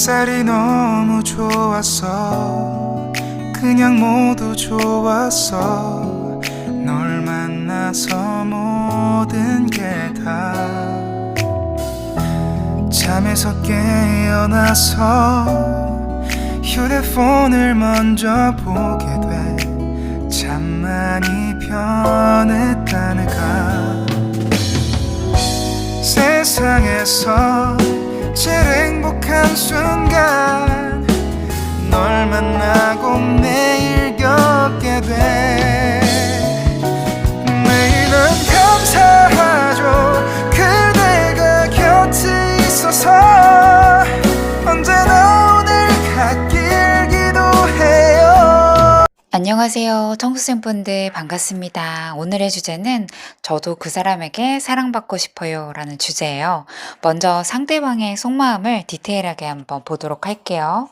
햇살이 너무 좋았어. 그냥 모두 좋았어. 널 만나서 모든 게 다 잠에서 깨어나서 휴대폰을 먼저 보게 돼. 참 많이 변했다네가. 세상에서 제일 행복한 순간 널 만나고 매일 겪게 돼. 매일은 감사하죠. 그대가 곁에 있어서 언제나 오늘 같길 기도해요. 안녕하세요. 청소년분들 반갑습니다. 오늘의 주제는 저도 그 사람에게 사랑받고 싶어요 라는 주제예요. 먼저 상대방의 속마음을 디테일하게 한번 보도록 할게요.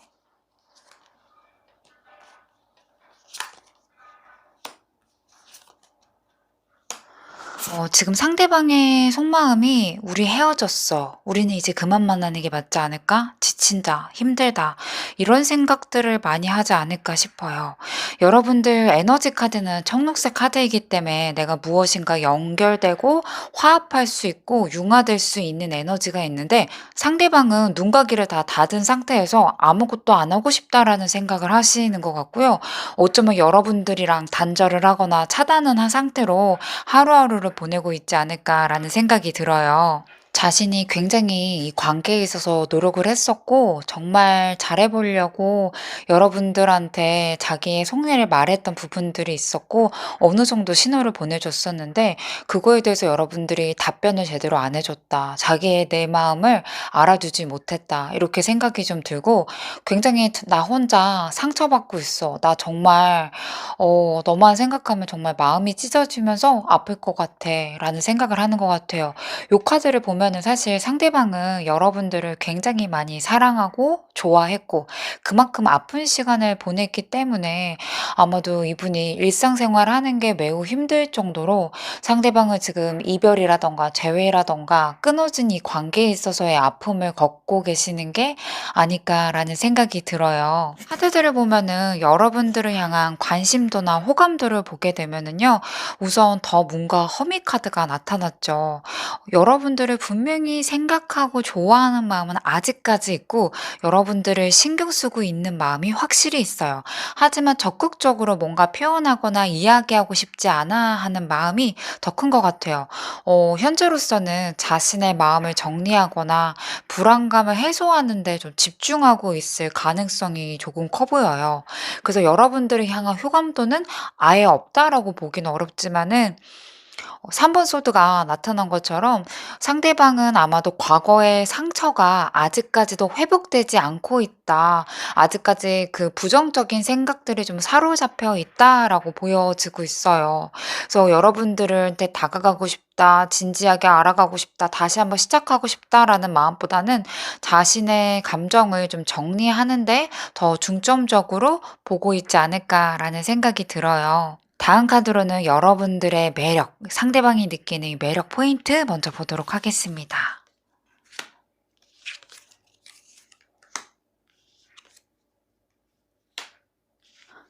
지금 상대방의 속마음이 우리 헤어졌어. 우리는 이제 그만 만나는 게 맞지 않을까? 지친다. 힘들다. 이런 생각들을 많이 하지 않을까 싶어요. 여러분들 에너지 카드는 청록색 카드이기 때문에 내가 무엇인가 연결되고 화합할 수 있고 융화될 수 있는 에너지가 있는데 상대방은 눈과 귀를 다 닫은 상태에서 아무것도 안 하고 싶다라는 생각을 하시는 것 같고요. 어쩌면 여러분들이랑 단절을 하거나 차단은 한 상태로 하루하루를 보내고 있지 않을까라는 생각이 들어요. 자신이 굉장히 이 관계에 있어서 노력을 했었고 정말 잘해보려고 여러분들한테 자기의 속내를 말했던 부분들이 있었고 어느 정도 신호를 보내줬었는데 그거에 대해서 여러분들이 답변을 제대로 안 해줬다. 자기의 내 마음을 알아주지 못했다. 이렇게 생각이 좀 들고 굉장히 나 혼자 상처받고 있어. 나 정말 너만 생각하면 정말 마음이 찢어지면서 아플 것 같아. 라는 생각을 하는 것 같아요. 요 카드를 보면은 사실 상대방은 여러분들을 굉장히 많이 사랑하고 좋아했고 그만큼 아픈 시간을 보냈기 때문에 아마도 이분이 일상생활 하는 게 매우 힘들 정도로 상대방은 지금 이별이라던가 재회라던가 끊어진 이 관계에 있어서의 아픔을 겪고 계시는 게 아닐까라는 생각이 들어요. 카드들을 보면은 여러분들을 향한 관심도나 호감도를 보게 되면은요. 우선 더 뭔가 허미 카드가 나타났죠. 여러분들을 분명히 생각하고 좋아하는 마음은 아직까지 있고 여러분들을 신경 쓰고 있는 마음이 확실히 있어요. 하지만 적극적으로 뭔가 표현하거나 이야기하고 싶지 않아 하는 마음이 더 큰 것 같아요. 현재로서는 자신의 마음을 정리하거나 불안감을 해소하는 데 좀 집중하고 있을 가능성이 조금 커 보여요. 그래서 여러분들을 향한 호감도는 아예 없다라고 보기는 어렵지만은 3번 소드가 나타난 것처럼 상대방은 아마도 과거의 상처가 아직까지도 회복되지 않고 있다. 아직까지 그 부정적인 생각들이 좀 사로잡혀 있다라고 보여지고 있어요. 그래서 여러분들한테 다가가고 싶다, 진지하게 알아가고 싶다, 다시 한번 시작하고 싶다라는 마음보다는 자신의 감정을 좀 정리하는데 더 중점적으로 보고 있지 않을까라는 생각이 들어요. 다음 카드로는 여러분들의 매력, 상대방이 느끼는 이 매력 포인트 먼저 보도록 하겠습니다.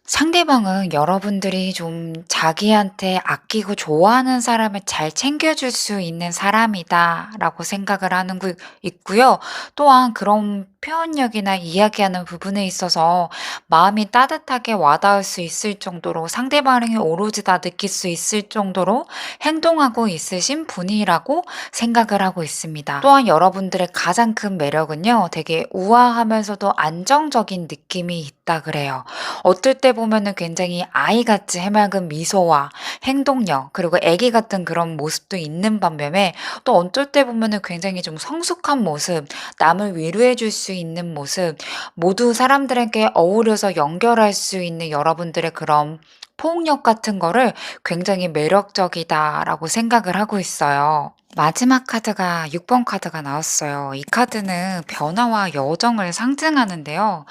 상대방은 여러분들이 좀 자기한테 아끼고 좋아하는 사람을 잘 챙겨줄 수 있는 사람이다라고 생각을 하는 거 있고요. 또한 그런 표현력이나 이야기하는 부분에 있어서 마음이 따뜻하게 와닿을 수 있을 정도로 상대방이 오로지 다 느낄 수 있을 정도로 행동하고 있으신 분이라고 생각을 하고 있습니다. 또한 여러분들의 가장 큰 매력은요, 되게 우아하면서도 안정적인 느낌이 있다 그래요. 어떨 때 보면은 굉장히 아이같이 해맑은 미소와 행동력 그리고 애기 같은 그런 모습도 있는 반면에 또 어쩔 때 보면은 굉장히 좀 성숙한 모습, 남을 위로해 줄 수 있는 모습, 모두 사람들에게 어우러져 연결할 수 있는 여러분들의 그런 포용력 같은 거를 굉장히 매력적이다라고 생각을 하고 있어요. 마지막 카드가 6번 카드가 나왔어요. 이 카드는 변화와 여정을 상징하는데요.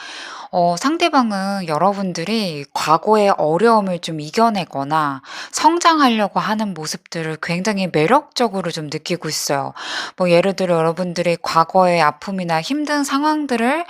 상대방은 여러분들이 과거의 어려움을 좀 이겨내거나 성장하려고 하는 모습들을 굉장히 매력적으로 좀 느끼고 있어요. 뭐 예를 들어 여러분들이 과거의 아픔이나 힘든 상황들을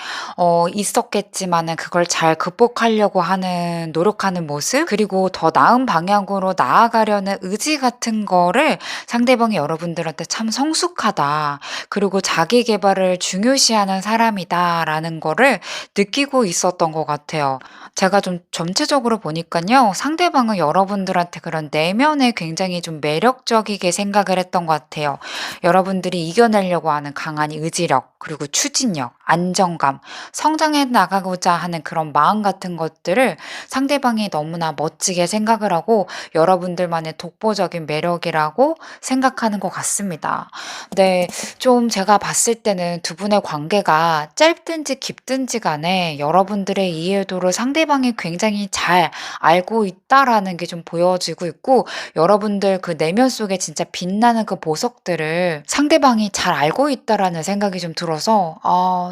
있었겠지만은 그걸 잘 극복하려고 하는 노력하는 모습, 그리고 더 나은 방향으로 나아가려는 의지 같은 거를 상대방이 여러분들한테 참 성숙하다, 그리고 자기 계발을 중요시하는 사람이다라는 거를 느끼고 있었던 것 같아요. 제가 좀 전체적으로 보니깐요, 상대방은 여러분들한테 그런 내면에 굉장히 좀 매력적이게 생각을 했던 것 같아요. 여러분들이 이겨내려고 하는 강한 의지력, 그리고 추진력, 안정감, 성장해 나가고자 하는 그런 마음 같은 것들을 상대방이 너무나 멋지게 생각을 하고 여러분들만의 독보적인 매력이라고 생각하는 것 같습니다. 네. 좀 제가 봤을 때는 두 분의 관계가 짧든지 깊든지 간에 여러분들의 이해도를 상대방이 굉장히 잘 알고 있다라는 게 좀 보여지고 있고, 여러분들 그 내면 속에 진짜 빛나는 그 보석들을 상대방이 잘 알고 있다라는 생각이 좀 들어서,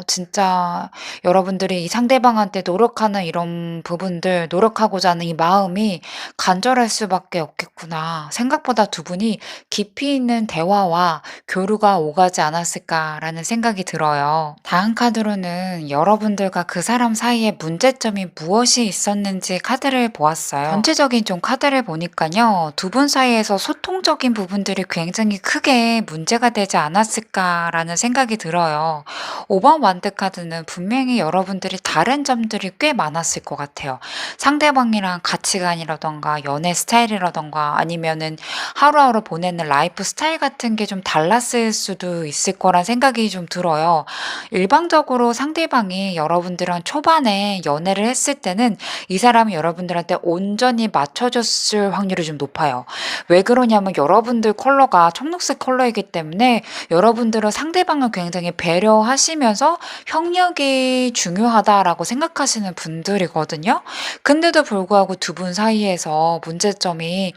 진짜 여러분들이 이 상대방한테 노력하는 이런 부분들, 노력하고자 하는 이 마음이 간절할 수밖에 없겠구나. 생각보다 두 분이 깊이 있는 대화와 교류가 오가지 않았을까라는 생각이 들어요. 다음 카드로는 여러분들과 그 사람 사이에 문제점이 무엇이 있었는지 카드를 보았어요. 전체적인 좀 카드를 보니까요, 두 분 사이에서 소통적인 부분들이 굉장히 크게 문제가 되지 않았을까라는 생각이 들어요. 5번 완드 카드는 분명히 여러분들이 다른 점들이 꽤 많았을 것 같아요. 상대방이랑 가치관이라던가 연애 스타일이라던가 아니면은 하루하루 보내는 라이프 스타일 같은 게 좀 달랐을 수도 있을 거란 생각이 좀 들어요. 일방적으로 상대방이 여러분들이랑 초반에 연애를 했을 때는 이 사람이 여러분들한테 온전히 맞춰줬을 확률이 좀 높아요. 왜 그러냐면 여러분들 컬러가 청록색 컬러이기 때문에 여러분들은 상대방을 굉장히 배려하시면서 협력이 중요하다라고 생각하시는 분들이거든요. 근데도 불구하고 두 분 사이에서 문제점이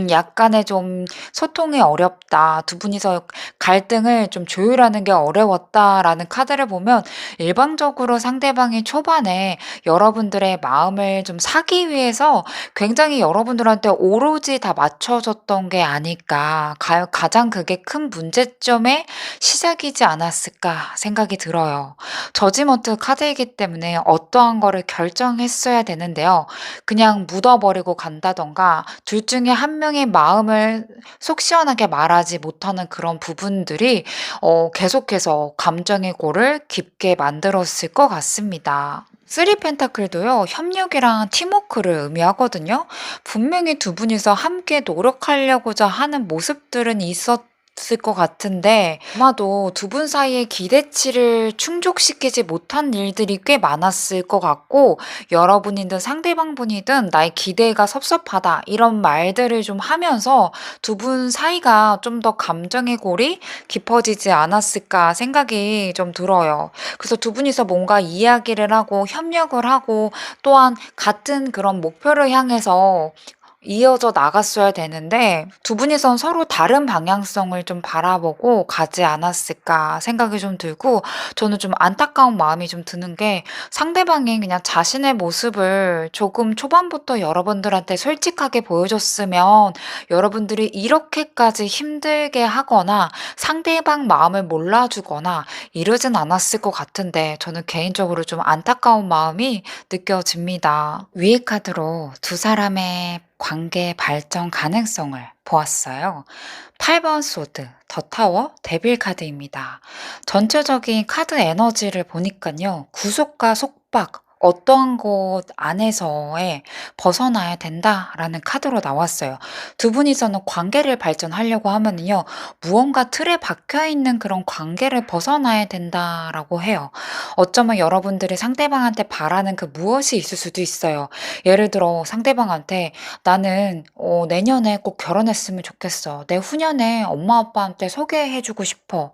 약간의 좀 소통이 어렵다, 두 분이서 갈등을 좀 조율하는 게 어려웠다라는 카드를 보면 일방적으로 상대방이 초반에 여러분들의 마음을 좀 사기 위해서 굉장히 여러분들한테 오로지 다 맞춰줬던 게 아닐까, 가장 그게 큰 문제점의 시작이지 않았을까 생각이 들어요. 저지먼트 카드이기 때문에 어떠한 거를 결정했어야 되는데요. 그냥 묻어버리고 간다던가 둘 중에 한 명의 마음을 속 시원하게 말하지 못하는 그런 부분들이 계속해서 감정의 골을 깊게 만들었을 것 같습니다. 3 펜타클도요, 협력이랑 팀워크를 의미하거든요. 분명히 두 분이서 함께 노력하려고자 하는 모습들은 있었을 것 같은데, 아마도 두 분 사이의 기대치를 충족시키지 못한 일들이 꽤 많았을 것 같고, 여러분이든 상대방분이든 나의 기대가 섭섭하다 이런 말들을 좀 하면서 두 분 사이가 좀 더 감정의 골이 깊어지지 않았을까 생각이 좀 들어요. 그래서 두 분이서 뭔가 이야기를 하고 협력을 하고 또한 같은 그런 목표를 향해서 이어져 나갔어야 되는데 두 분이선 서로 다른 방향성을 좀 바라보고 가지 않았을까 생각이 좀 들고, 저는 좀 안타까운 마음이 좀 드는 게, 상대방이 그냥 자신의 모습을 조금 초반부터 여러분들한테 솔직하게 보여줬으면 여러분들이 이렇게까지 힘들게 하거나 상대방 마음을 몰라주거나 이러진 않았을 것 같은데, 저는 개인적으로 좀 안타까운 마음이 느껴집니다. 위의 카드로 두 사람의 관계 발전 가능성을 보았어요. 8번 소드, 더 타워, 데빌 카드입니다. 전체적인 카드 에너지를 보니까요, 구속과 속박, 어떠한 것 안에서의 벗어나야 된다라는 카드로 나왔어요. 두 분이서는 관계를 발전하려고 하면은요, 무언가 틀에 박혀 있는 그런 관계를 벗어나야 된다라고 해요. 어쩌면 여러분들이 상대방한테 바라는 그 무엇이 있을 수도 있어요. 예를 들어 상대방한테 나는 내년에 꼭 결혼했으면 좋겠어. 내 후년에 엄마 아빠한테 소개해 주고 싶어.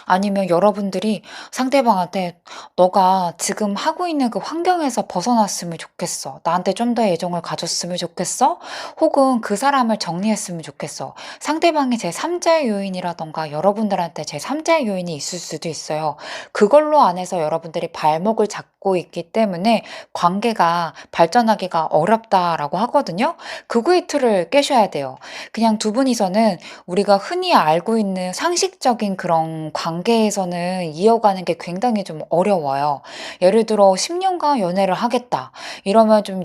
아니면 여러분들이 상대방한테 너가 지금 하고 있는 그 환경에서 벗어났으면 좋겠어. 나한테 좀 더 애정을 가졌으면 좋겠어. 혹은 그 사람을 정리했으면 좋겠어. 상대방이 제3자의 요인이라던가 여러분들한테 제3자의 요인이 있을 수도 있어요. 그걸로 안에서 여러분들이 발목을 잡고 있기 때문에 관계가 발전하기가 어렵다라고 하거든요. 그거의 틀을 깨셔야 돼요. 그냥 두 분이서는 우리가 흔히 알고 있는 상식적인 그런 관계에서는 이어가는 게 굉장히 좀 어려워요. 예를 들어 10년간 연애를 하겠다. 이러면 좀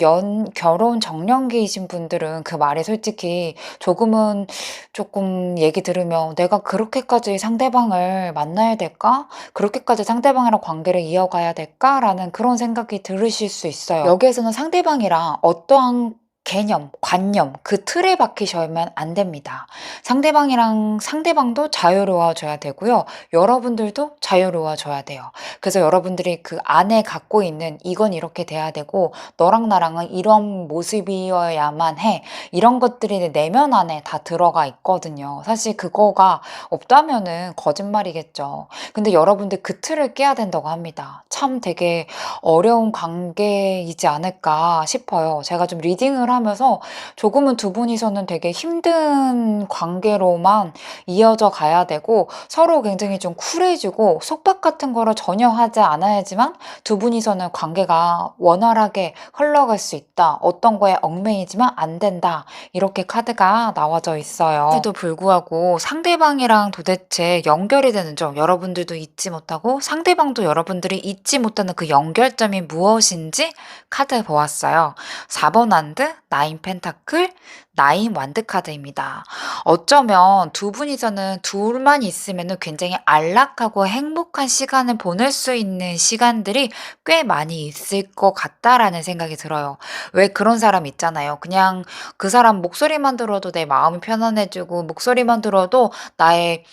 결혼 정년기이신 분들은 그 말이 솔직히 조금은 조금 얘기 들으면 '내가 그렇게까지 상대방을 만나야 될까? 그렇게까지 상대방이랑 관계를 이어가야 될까?'라는 그런 생각이 들으실 수 있어요. 여기에서는 상대방이랑 어떠한 개념, 관념, 그 틀에 박히시면 안 됩니다. 상대방도 자유로워져야 되고요. 여러분들도 자유로워져야 돼요. 그래서 여러분들이 그 안에 갖고 있는 '이건 이렇게 돼야 되고 너랑 나랑은 이런 모습이어야만 해.' 이런 것들이 내면 안에 다 들어가 있거든요. 사실 그거가 없다면은 거짓말이겠죠. 근데 여러분들 그 틀을 깨야 된다고 합니다. 참 되게 어려운 관계이지 않을까 싶어요. 제가 좀 리딩을 하면서 조금은 두 분이서는 되게 힘든 관계로만 이어져 가야 되고 서로 굉장히 좀 쿨해지고 속박 같은 거를 전혀 하지 않아야지만 두 분이서는 관계가 원활하게 흘러갈 수 있다. 어떤 거에 얽매이지만 안 된다. 이렇게 카드가 나와져 있어요. 그럼에도 불구하고 상대방이랑 도대체 연결이 되는 점 여러분들도 잊지 못하고 상대방도 여러분들이 잊지 못하는 그 연결점이 무엇인지 카드 보았어요. 4번 한드, 나인 펜타클, 나인 완드 카드입니다. 어쩌면 두 분이서는 둘만 있으면 굉장히 안락하고 행복한 시간을 보낼 수 있는 시간들이 꽤 많이 있을 것 같다라는 생각이 들어요. 왜 그런 사람 있잖아요. 그냥 그 사람 목소리만 들어도 내 마음이 편안해지고 목소리만 들어도 나의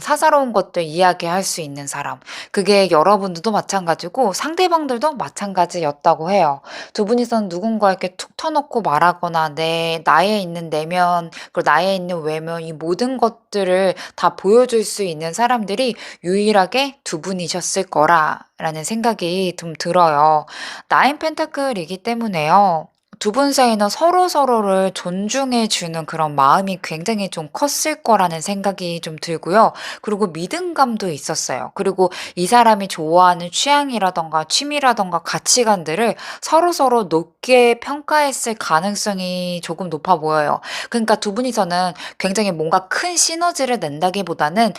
사사로운 것들 이야기할 수 있는 사람. 그게 여러분들도 마찬가지고 상대방들도 마찬가지였다고 해요. 두 분이서는 누군가에게 툭 터놓고 말하거나 나에 있는 내면 그리고 나에 있는 외면 이 모든 것들을 다 보여줄 수 있는 사람들이 유일하게 두 분이셨을 거라라는 생각이 좀 들어요. 나인 펜타클이기 때문에요. 두 분 사이는 서로서로를 존중해 주는 그런 마음이 굉장히 좀 컸을 거라는 생각이 좀 들고요. 그리고 믿음감도 있었어요. 그리고 이 사람이 좋아하는 취향이라든가 취미라든가 가치관들을 서로서로 높게 평가했을 가능성이 조금 높아 보여요. 그러니까 두 분이서는 굉장히 뭔가 큰 시너지를 낸다기보다는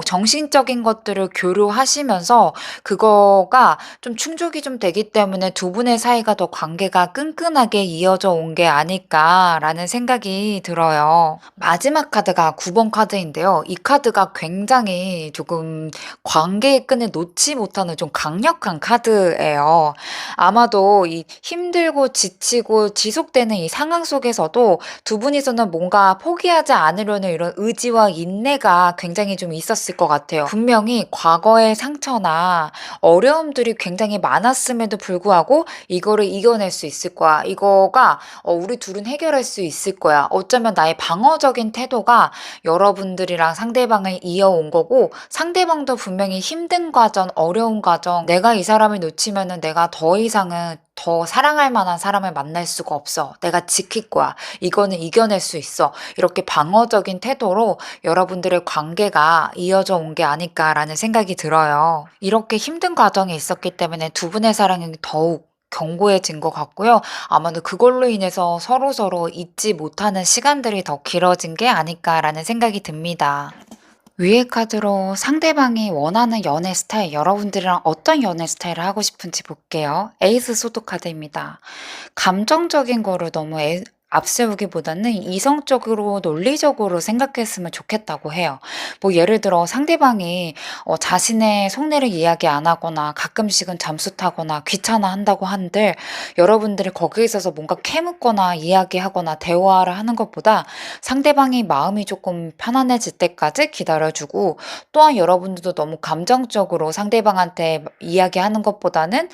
정신적인 것들을 교류하시면서 그거가 좀 충족이 좀 되기 때문에 두 분의 사이가 더 관계가 끈끈하게 이어져 온 게 아닐까라는 생각이 들어요. 마지막 카드가 9번 카드인데요. 이 카드가 굉장히 조금 관계의 끈을 놓지 못하는 좀 강력한 카드예요. 아마도 이 힘들고 지치고 지속되는 이 상황 속에서도 두 분이서는 뭔가 포기하지 않으려는 이런 의지와 인내가 굉장히 좀 있었을 것 같아요. 분명히 과거의 상처나 어려움들이 굉장히 많았음에도 불구하고 이거를 이겨낼 수 있을 거야. 이거가 우리 둘은 해결할 수 있을 거야. 어쩌면 나의 방어적인 태도가 여러분들이랑 상대방을 이어온 거고 상대방도 분명히 힘든 과정, 어려운 과정, 내가 이 사람을 놓치면은 내가 더 이상은 더 사랑할 만한 사람을 만날 수가 없어. 내가 지킬 거야. 이거는 이겨낼 수 있어. 이렇게 방어적인 태도로 여러분들의 관계가 이어져 온 게 아닐까라는 생각이 들어요. 이렇게 힘든 과정이 있었기 때문에 두 분의 사랑이 더욱 견고해진 것 같고요. 아마도 그걸로 인해서 서로서로 잊지 못하는 시간들이 더 길어진 게 아닐까라는 생각이 듭니다. 위의 카드로 상대방이 원하는 연애 스타일, 여러분들이랑 어떤 연애 스타일을 하고 싶은지 볼게요. 에이스 소드 카드입니다. 감정적인 거를 너무 앞세우기보다는 이성적으로 논리적으로 생각했으면 좋겠다고 해요. 뭐 예를 들어 상대방이 자신의 속내를 이야기 안 하거나 가끔씩은 잠수 타거나 귀찮아한다고 한들 여러분들이 거기에 있어서 뭔가 캐묻거나 이야기하거나 대화를 하는 것보다 상대방이 마음이 조금 편안해질 때까지 기다려주고 또한 여러분들도 너무 감정적으로 상대방한테 이야기하는 것보다는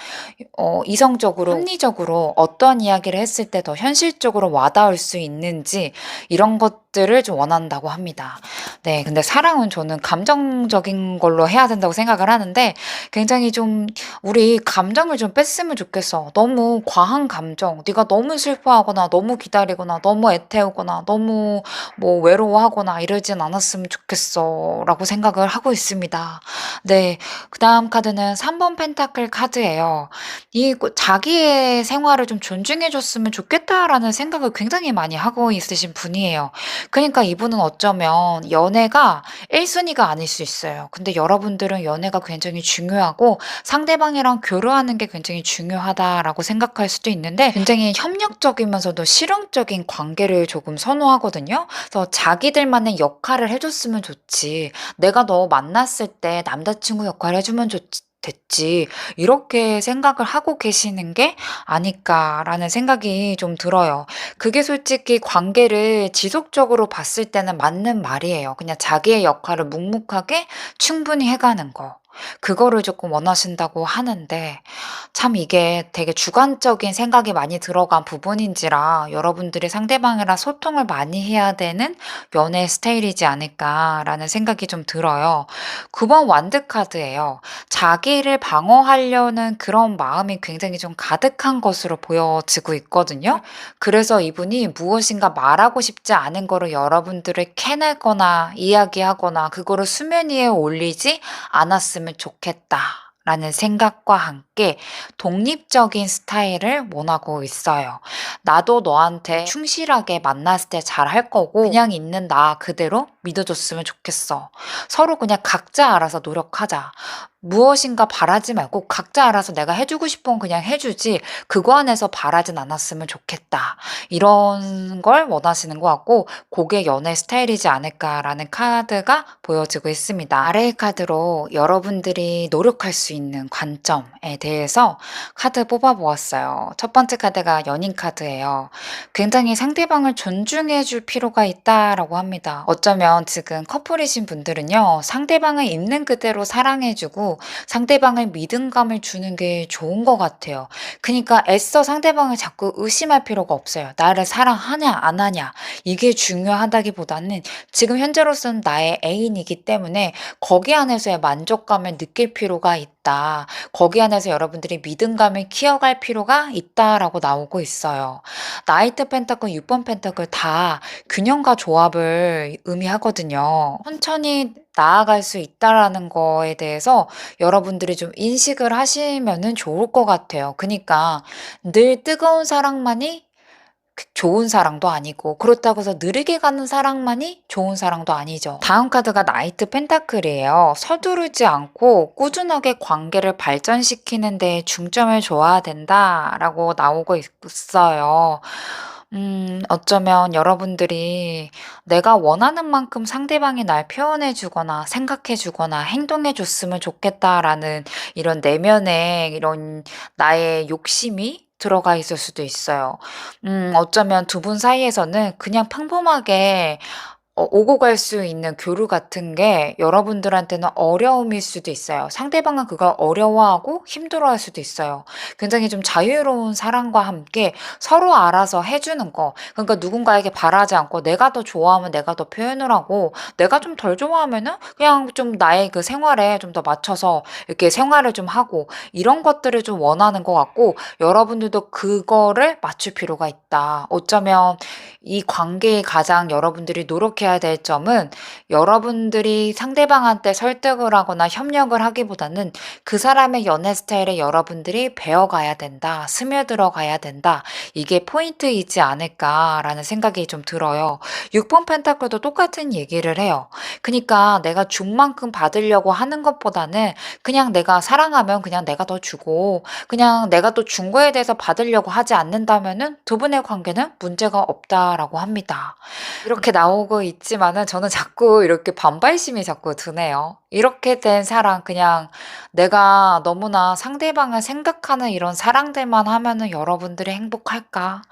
이성적으로 합리적으로 어떤 이야기를 했을 때 더 현실적으로 와닿을 수 있는지 이런 것들을 좀 원한다고 합니다. 네, 근데 사랑은 저는 감정적인 걸로 해야 된다고 생각을 하는데 굉장히 좀 우리 감정을 좀 뺐으면 좋겠어. 너무 과한 감정, 네가 너무 슬퍼하거나 너무 기다리거나 너무 애태우거나 너무 뭐 외로워하거나 이러진 않았으면 좋겠어라고 생각을 하고 있습니다. 네, 그다음 카드는 3번 펜타클 카드예요. 자기의 생활을 좀 존중해 줬으면 좋겠다라는 생각을 굉장히 많이 하고 있으신 분이에요. 그러니까 이분은 어쩌면 연애가 1순위가 아닐 수 있어요. 근데 여러분들은 연애가 굉장히 중요하고 상대방이랑 교류하는 게 굉장히 중요하다라고 생각할 수도 있는데 굉장히 협력적이면서도 실용적인 관계를 조금 선호하거든요. 그래서 자기들만의 역할을 해줬으면 좋지. 내가 너 만났을 때 남자친구 역할 해주면 됐지. 이렇게 생각을 하고 계시는 게 아닐까라는 생각이 좀 들어요. 그게 솔직히 관계를 지속적으로 봤을 때는 맞는 말이에요. 그냥 자기의 역할을 묵묵하게 충분히 해가는 거. 그거를 조금 원하신다고 하는데 참 이게 되게 주관적인 생각이 많이 들어간 부분인지라 여러분들이 상대방이랑 소통을 많이 해야 되는 연애 스타일이지 않을까라는 생각이 좀 들어요. 9번 완드 카드예요. 자기를 방어하려는 그런 마음이 굉장히 좀 가득한 것으로 보여지고 있거든요. 그래서 이분이 무엇인가 말하고 싶지 않은 거를 여러분들을 캐내거나 이야기하거나 그거를 수면 위에 올리지 않았으면 좋겠다. 라는 생각과 함께 독립적인 스타일을 원하고 있어요. 나도 너한테 충실하게 만났을 때 잘할 거고 그냥 있는 나 그대로 믿어줬으면 좋겠어. 서로 그냥 각자 알아서 노력하자. 무엇인가 바라지 말고 각자 알아서 내가 해주고 싶은 건 그냥 해주지 그거 안에서 바라진 않았으면 좋겠다. 이런 걸 원하시는 것 같고 그게 연애 스타일이지 않을까라는 카드가 보여지고 있습니다. 아래의 카드로 여러분들이 노력할 수 있는 관점에 대해서 카드 뽑아보았어요. 첫 번째 카드가 연인 카드예요. 굉장히 상대방을 존중해 줄 필요가 있다라고 합니다. 어쩌면 지금 커플이신 분들은요, 상대방을 있는 그대로 사랑해주고 상대방의 믿음감을 주는 게 좋은 것 같아요. 그러니까 애써 상대방을 자꾸 의심할 필요가 없어요. 나를 사랑하냐, 안 하냐. 이게 중요하다기보다는 지금 현재로서는 나의 애인이기 때문에 거기 안에서의 만족감을 느낄 필요가 있다. 거기 안에서 여러분들이 믿음감을 키워갈 필요가 있다라고 나오고 있어요. 나이트 펜타클, 6번 펜타클 다 균형과 조합을 의미하거든요. 천천히 나아갈 수 있다라는 거에 대해서 여러분들이 좀 인식을 하시면은 좋을 것 같아요. 그니까 늘 뜨거운 사랑만이 좋은 사랑도 아니고 그렇다고 해서 느리게 가는 사랑만이 좋은 사랑도 아니죠. 다음 카드가 나이트 펜타클이에요. 서두르지 않고 꾸준하게 관계를 발전시키는 데 중점을 둬야 된다라고 나오고 있어요. 어쩌면 여러분들이 내가 원하는 만큼 상대방이 날 표현해 주거나 생각해 주거나 행동해 줬으면 좋겠다라는 이런 내면의 이런 나의 욕심이 들어가 있을 수도 있어요. 어쩌면 두 분 사이에서는 그냥 평범하게 오고 갈 수 있는 교류 같은 게 여러분들한테는 어려움일 수도 있어요. 상대방은 그걸 어려워하고 힘들어할 수도 있어요. 굉장히 좀 자유로운 사랑과 함께 서로 알아서 해 주는 거. 그러니까 누군가에게 바라지 않고 내가 더 좋아하면 내가 더 표현을 하고 내가 좀 덜 좋아하면은 그냥 좀 나의 그 생활에 좀 더 맞춰서 이렇게 생활을 좀 하고 이런 것들을 좀 원하는 것 같고 여러분들도 그거를 맞출 필요가 있다. 어쩌면 이 관계에 가장 여러분들이 노력해야 될 점은 여러분들이 상대방한테 설득을 하거나 협력을 하기보다는 그 사람의 연애 스타일에 여러분들이 배워가야 된다. 스며들어 가야 된다. 이게 포인트이지 않을까라는 생각이 좀 들어요. 6번 펜타클도 똑같은 얘기를 해요. 그러니까 내가 준 만큼 받으려고 하는 것보다는 그냥 내가 사랑하면 그냥 내가 더 주고 그냥 내가 또 준 거에 대해서 받으려고 하지 않는다면은 두 분의 관계는 문제가 없다라고 합니다. 이렇게 나오고 있지만은 저는 자꾸 이렇게 반발심이 자꾸 드네요. 이렇게 된 사랑 그냥 내가 너무나 상대방을 생각하는 이런 사랑들만 하면은 여러분들이 행복할까?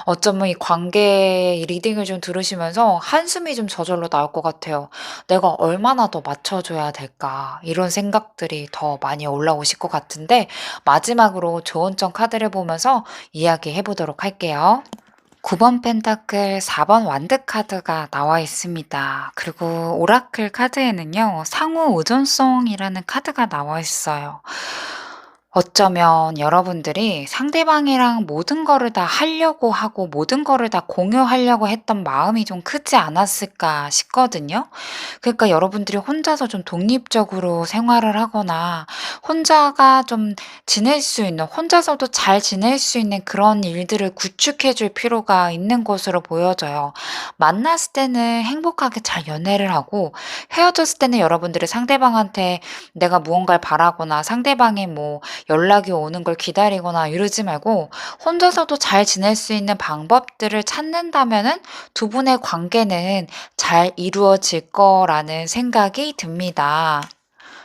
어쩌면 이 관계 리딩을 좀 들으시면서 한숨이 좀 저절로 나올 것 같아요. 내가 얼마나 더 맞춰줘야 될까? 이런 생각들이 더 많이 올라오실 것 같은데 마지막으로 조언점 카드를 보면서 이야기해 보도록 할게요. 9번 펜타클, 4번 완드 카드가 나와 있습니다. 그리고 오라클 카드에는요, 상호 의존성이라는 카드가 나와 있어요. 어쩌면 여러분들이 상대방이랑 모든 거를 다 하려고 하고 모든 거를 다 공유하려고 했던 마음이 좀 크지 않았을까 싶거든요. 그러니까 여러분들이 혼자서 좀 독립적으로 생활을 하거나 혼자가 좀 지낼 수 있는, 혼자서도 잘 지낼 수 있는 그런 일들을 구축해 줄 필요가 있는 것으로 보여져요. 만났을 때는 행복하게 잘 연애를 하고 헤어졌을 때는 여러분들이 상대방한테 내가 무언가를 바라거나 상대방의 뭐 연락이 오는 걸 기다리거나 이러지 말고 혼자서도 잘 지낼 수 있는 방법들을 찾는다면은 두 분의 관계는 잘 이루어질 거라는 생각이 듭니다.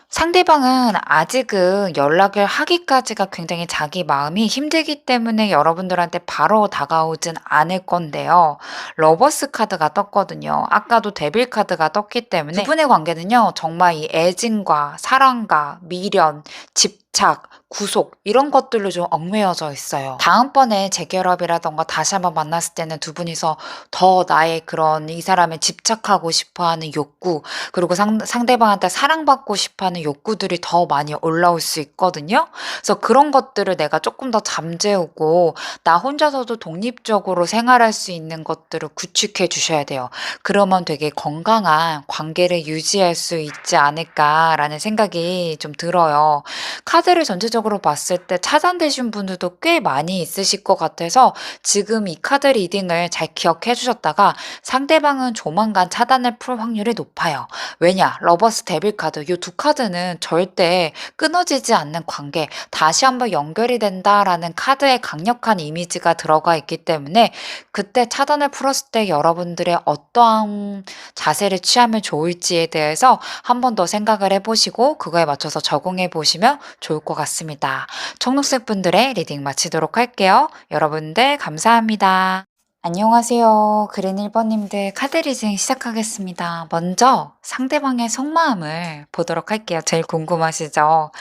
상대방은 아직은 연락을 하기까지가 굉장히 자기 마음이 힘들기 때문에 여러분들한테 바로 다가오진 않을 건데요. 러버스 카드가 떴거든요. 아까도 데빌 카드가 떴기 때문에 두 분의 관계는요, 정말 이 애증과 사랑과 미련, 집착, 구속 이런 것들로 좀 얽매여져 있어요. 다음번에 재결합이라던가 다시 한번 만났을 때는 두 분이서 더 나의 그런 이 사람에 집착하고 싶어하는 욕구, 그리고 상대방한테 사랑받고 싶어하는 욕구들이 더 많이 올라올 수 있거든요. 그래서 그런 것들을 내가 조금 더 잠재우고 나 혼자서도 독립적으로 생활할 수 있는 것들을 구축해 주셔야 돼요. 그러면 되게 건강한 관계를 유지할 수 있지 않을까라는 생각이 좀 들어요. 카드를 전체적으로 봤을 때 차단되신 분들도 꽤 많이 있으실 것 같아서 지금 이 카드 리딩을 잘 기억해 주셨다가 상대방은 조만간 차단을 풀 확률이 높아요. 왜냐? 러버스 데빌 카드 이 두 카드는 절대 끊어지지 않는 관계, 다시 한번 연결이 된다라는 카드의 강력한 이미지가 들어가 있기 때문에 그때 차단을 풀었을 때 여러분들의 어떠한 자세를 취하면 좋을지에 대해서 한 번 더 생각을 해 보시고 그거에 맞춰서 적응해 보시면 좋을 것 같습니다. 청록색 분들의 리딩 마치도록 할게요. 여러분들 감사합니다. 안녕하세요. 그린 1번님들 카드 리딩 시작하겠습니다. 먼저 상대방의 속마음을 보도록 할게요. 제일 궁금하시죠?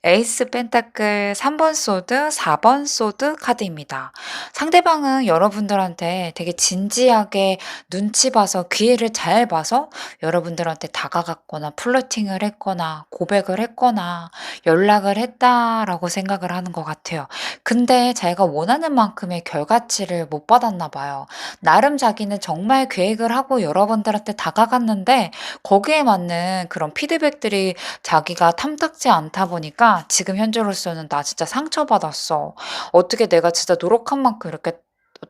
에이스 펜타클 3번 소드, 4번 소드 카드입니다. 상대방은 여러분들한테 되게 진지하게 눈치 봐서 기회를 잘 봐서 여러분들한테 다가갔거나 플러팅을 했거나 고백을 했거나 연락을 했다라고 생각을 하는 것 같아요. 근데 자기가 원하는 만큼의 결과치를 못 받았나 봐요. 나름 자기는 정말 계획을 하고 여러분들한테 다가갔는데 거기에 맞는 그런 피드백들이 자기가 탐탁지 않다 보니까 지금 현재로서는 '나 진짜 상처받았어. 어떻게 내가 진짜 노력한 만큼 이렇게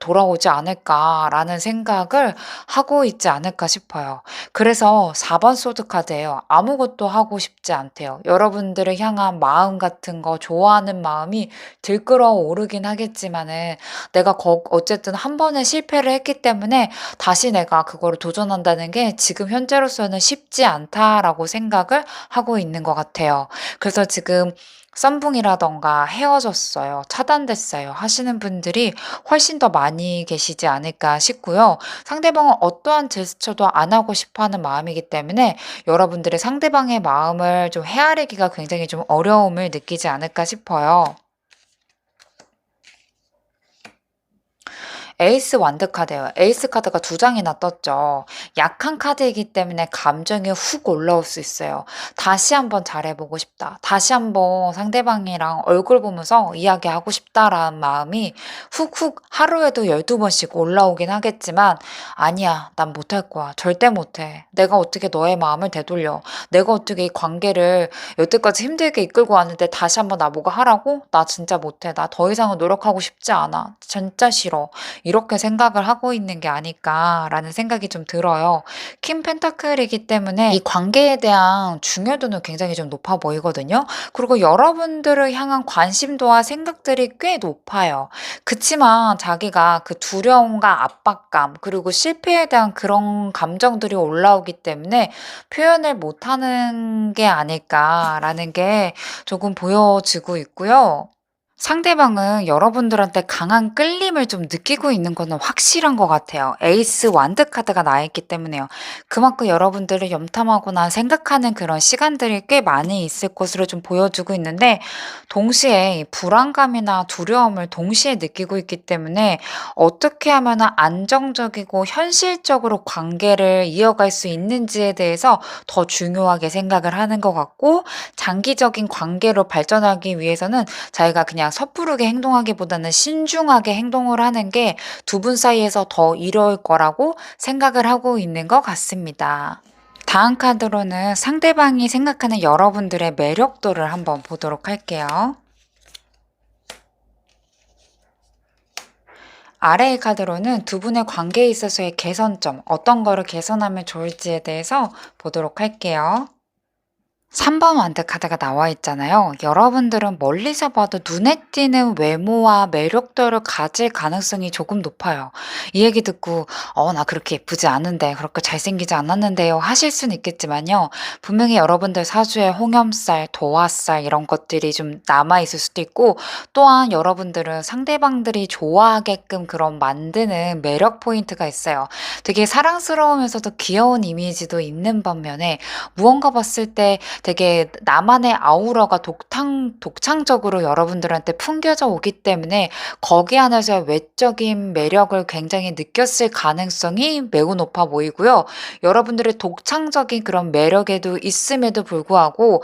돌아오지 않을까.'라는 생각을 하고 있지 않을까 싶어요. 그래서 4번 소드 카드예요. 아무것도 하고 싶지 않대요. 여러분들을 향한 마음 같은 거 좋아하는 마음이 들끓어오르긴 하겠지만은 내가 어쨌든 한 번에 실패를 했기 때문에 다시 내가 그거를 도전한다는 게 지금 현재로서는 쉽지 않다라고 생각을 하고 있는 것 같아요. 그래서 지금 썸붕이라던가 헤어졌어요, 차단됐어요 하시는 분들이 훨씬 더 많이 계시지 않을까 싶고요. 상대방은 어떠한 제스처도 안 하고 싶어 하는 마음이기 때문에 여러분들의 상대방의 마음을 좀 헤아리기가 굉장히 좀 어려움을 느끼지 않을까 싶어요. 에이스 완드 카드예요. 에이스 카드가 두 장이나 떴죠. 약한 카드이기 때문에 감정이 훅 올라올 수 있어요. 다시 한번 잘해보고 싶다. 다시 한번 상대방이랑 얼굴 보면서 이야기하고 싶다라는 마음이 훅훅 하루에도 12번씩 올라오긴 하겠지만 아니야, 난 못할 거야. 절대 못해. 내가 어떻게 너의 마음을 되돌려. 내가 어떻게 이 관계를 여태까지 힘들게 이끌고 왔는데 다시 한번 나보고 하라고? 나 진짜 못해. 나 더 이상은 노력하고 싶지 않아. 진짜 싫어. 이렇게 생각을 하고 있는 게 아닐까라는 생각이 좀 들어요. 킹 펜타클이기 때문에 이 관계에 대한 중요도는 굉장히 좀 높아 보이거든요. 그리고 여러분들을 향한 관심도와 생각들이 꽤 높아요. 그치만 자기가 그 두려움과 압박감 그리고 실패에 대한 그런 감정들이 올라오기 때문에 표현을 못하는 게 아닐까라는 게 조금 보여지고 있고요. 상대방은 여러분들한테 강한 끌림을 좀 느끼고 있는 거는 확실한 것 같아요. 에이스 완드 카드가 나와 있기 때문에요. 그만큼 여러분들을 염탐하거나 생각하는 그런 시간들이 꽤 많이 있을 것으로 좀 보여주고 있는데, 동시에 이 불안감이나 두려움을 동시에 느끼고 있기 때문에 어떻게 하면 안정적이고 현실적으로 관계를 이어갈 수 있는지에 대해서 더 중요하게 생각을 하는 것 같고, 장기적인 관계로 발전하기 위해서는 자기가 그냥 섣부르게 행동하기보다는 신중하게 행동을 하는 게 두 분 사이에서 더 이로울 거라고 생각을 하고 있는 것 같습니다. 다음 카드로는 상대방이 생각하는 여러분들의 매력도를 한번 보도록 할게요. 아래의 카드로는 두 분의 관계에 있어서의 개선점, 어떤 거를 개선하면 좋을지에 대해서 보도록 할게요. 3번 완드 카드가 나와 있잖아요. 여러분들은 멀리서 봐도 눈에 띄는 외모와 매력도를 가질 가능성이 조금 높아요. 이 얘기 듣고 나 그렇게 예쁘지 않은데 그렇게 잘생기지 않았는데요 하실 수는 있겠지만요. 분명히 여러분들 사주에 홍염살, 도화살 이런 것들이 좀 남아 있을 수도 있고, 또한 여러분들은 상대방들이 좋아하게끔 그런 만드는 매력 포인트가 있어요. 되게 사랑스러우면서도 귀여운 이미지도 있는 반면에 무언가 봤을 때 되게 나만의 아우라가 독창적으로 여러분들한테 풍겨져 오기 때문에 거기 안에서의 외적인 매력을 굉장히 느꼈을 가능성이 매우 높아 보이고요. 여러분들의 독창적인 그런 매력에도 있음에도 불구하고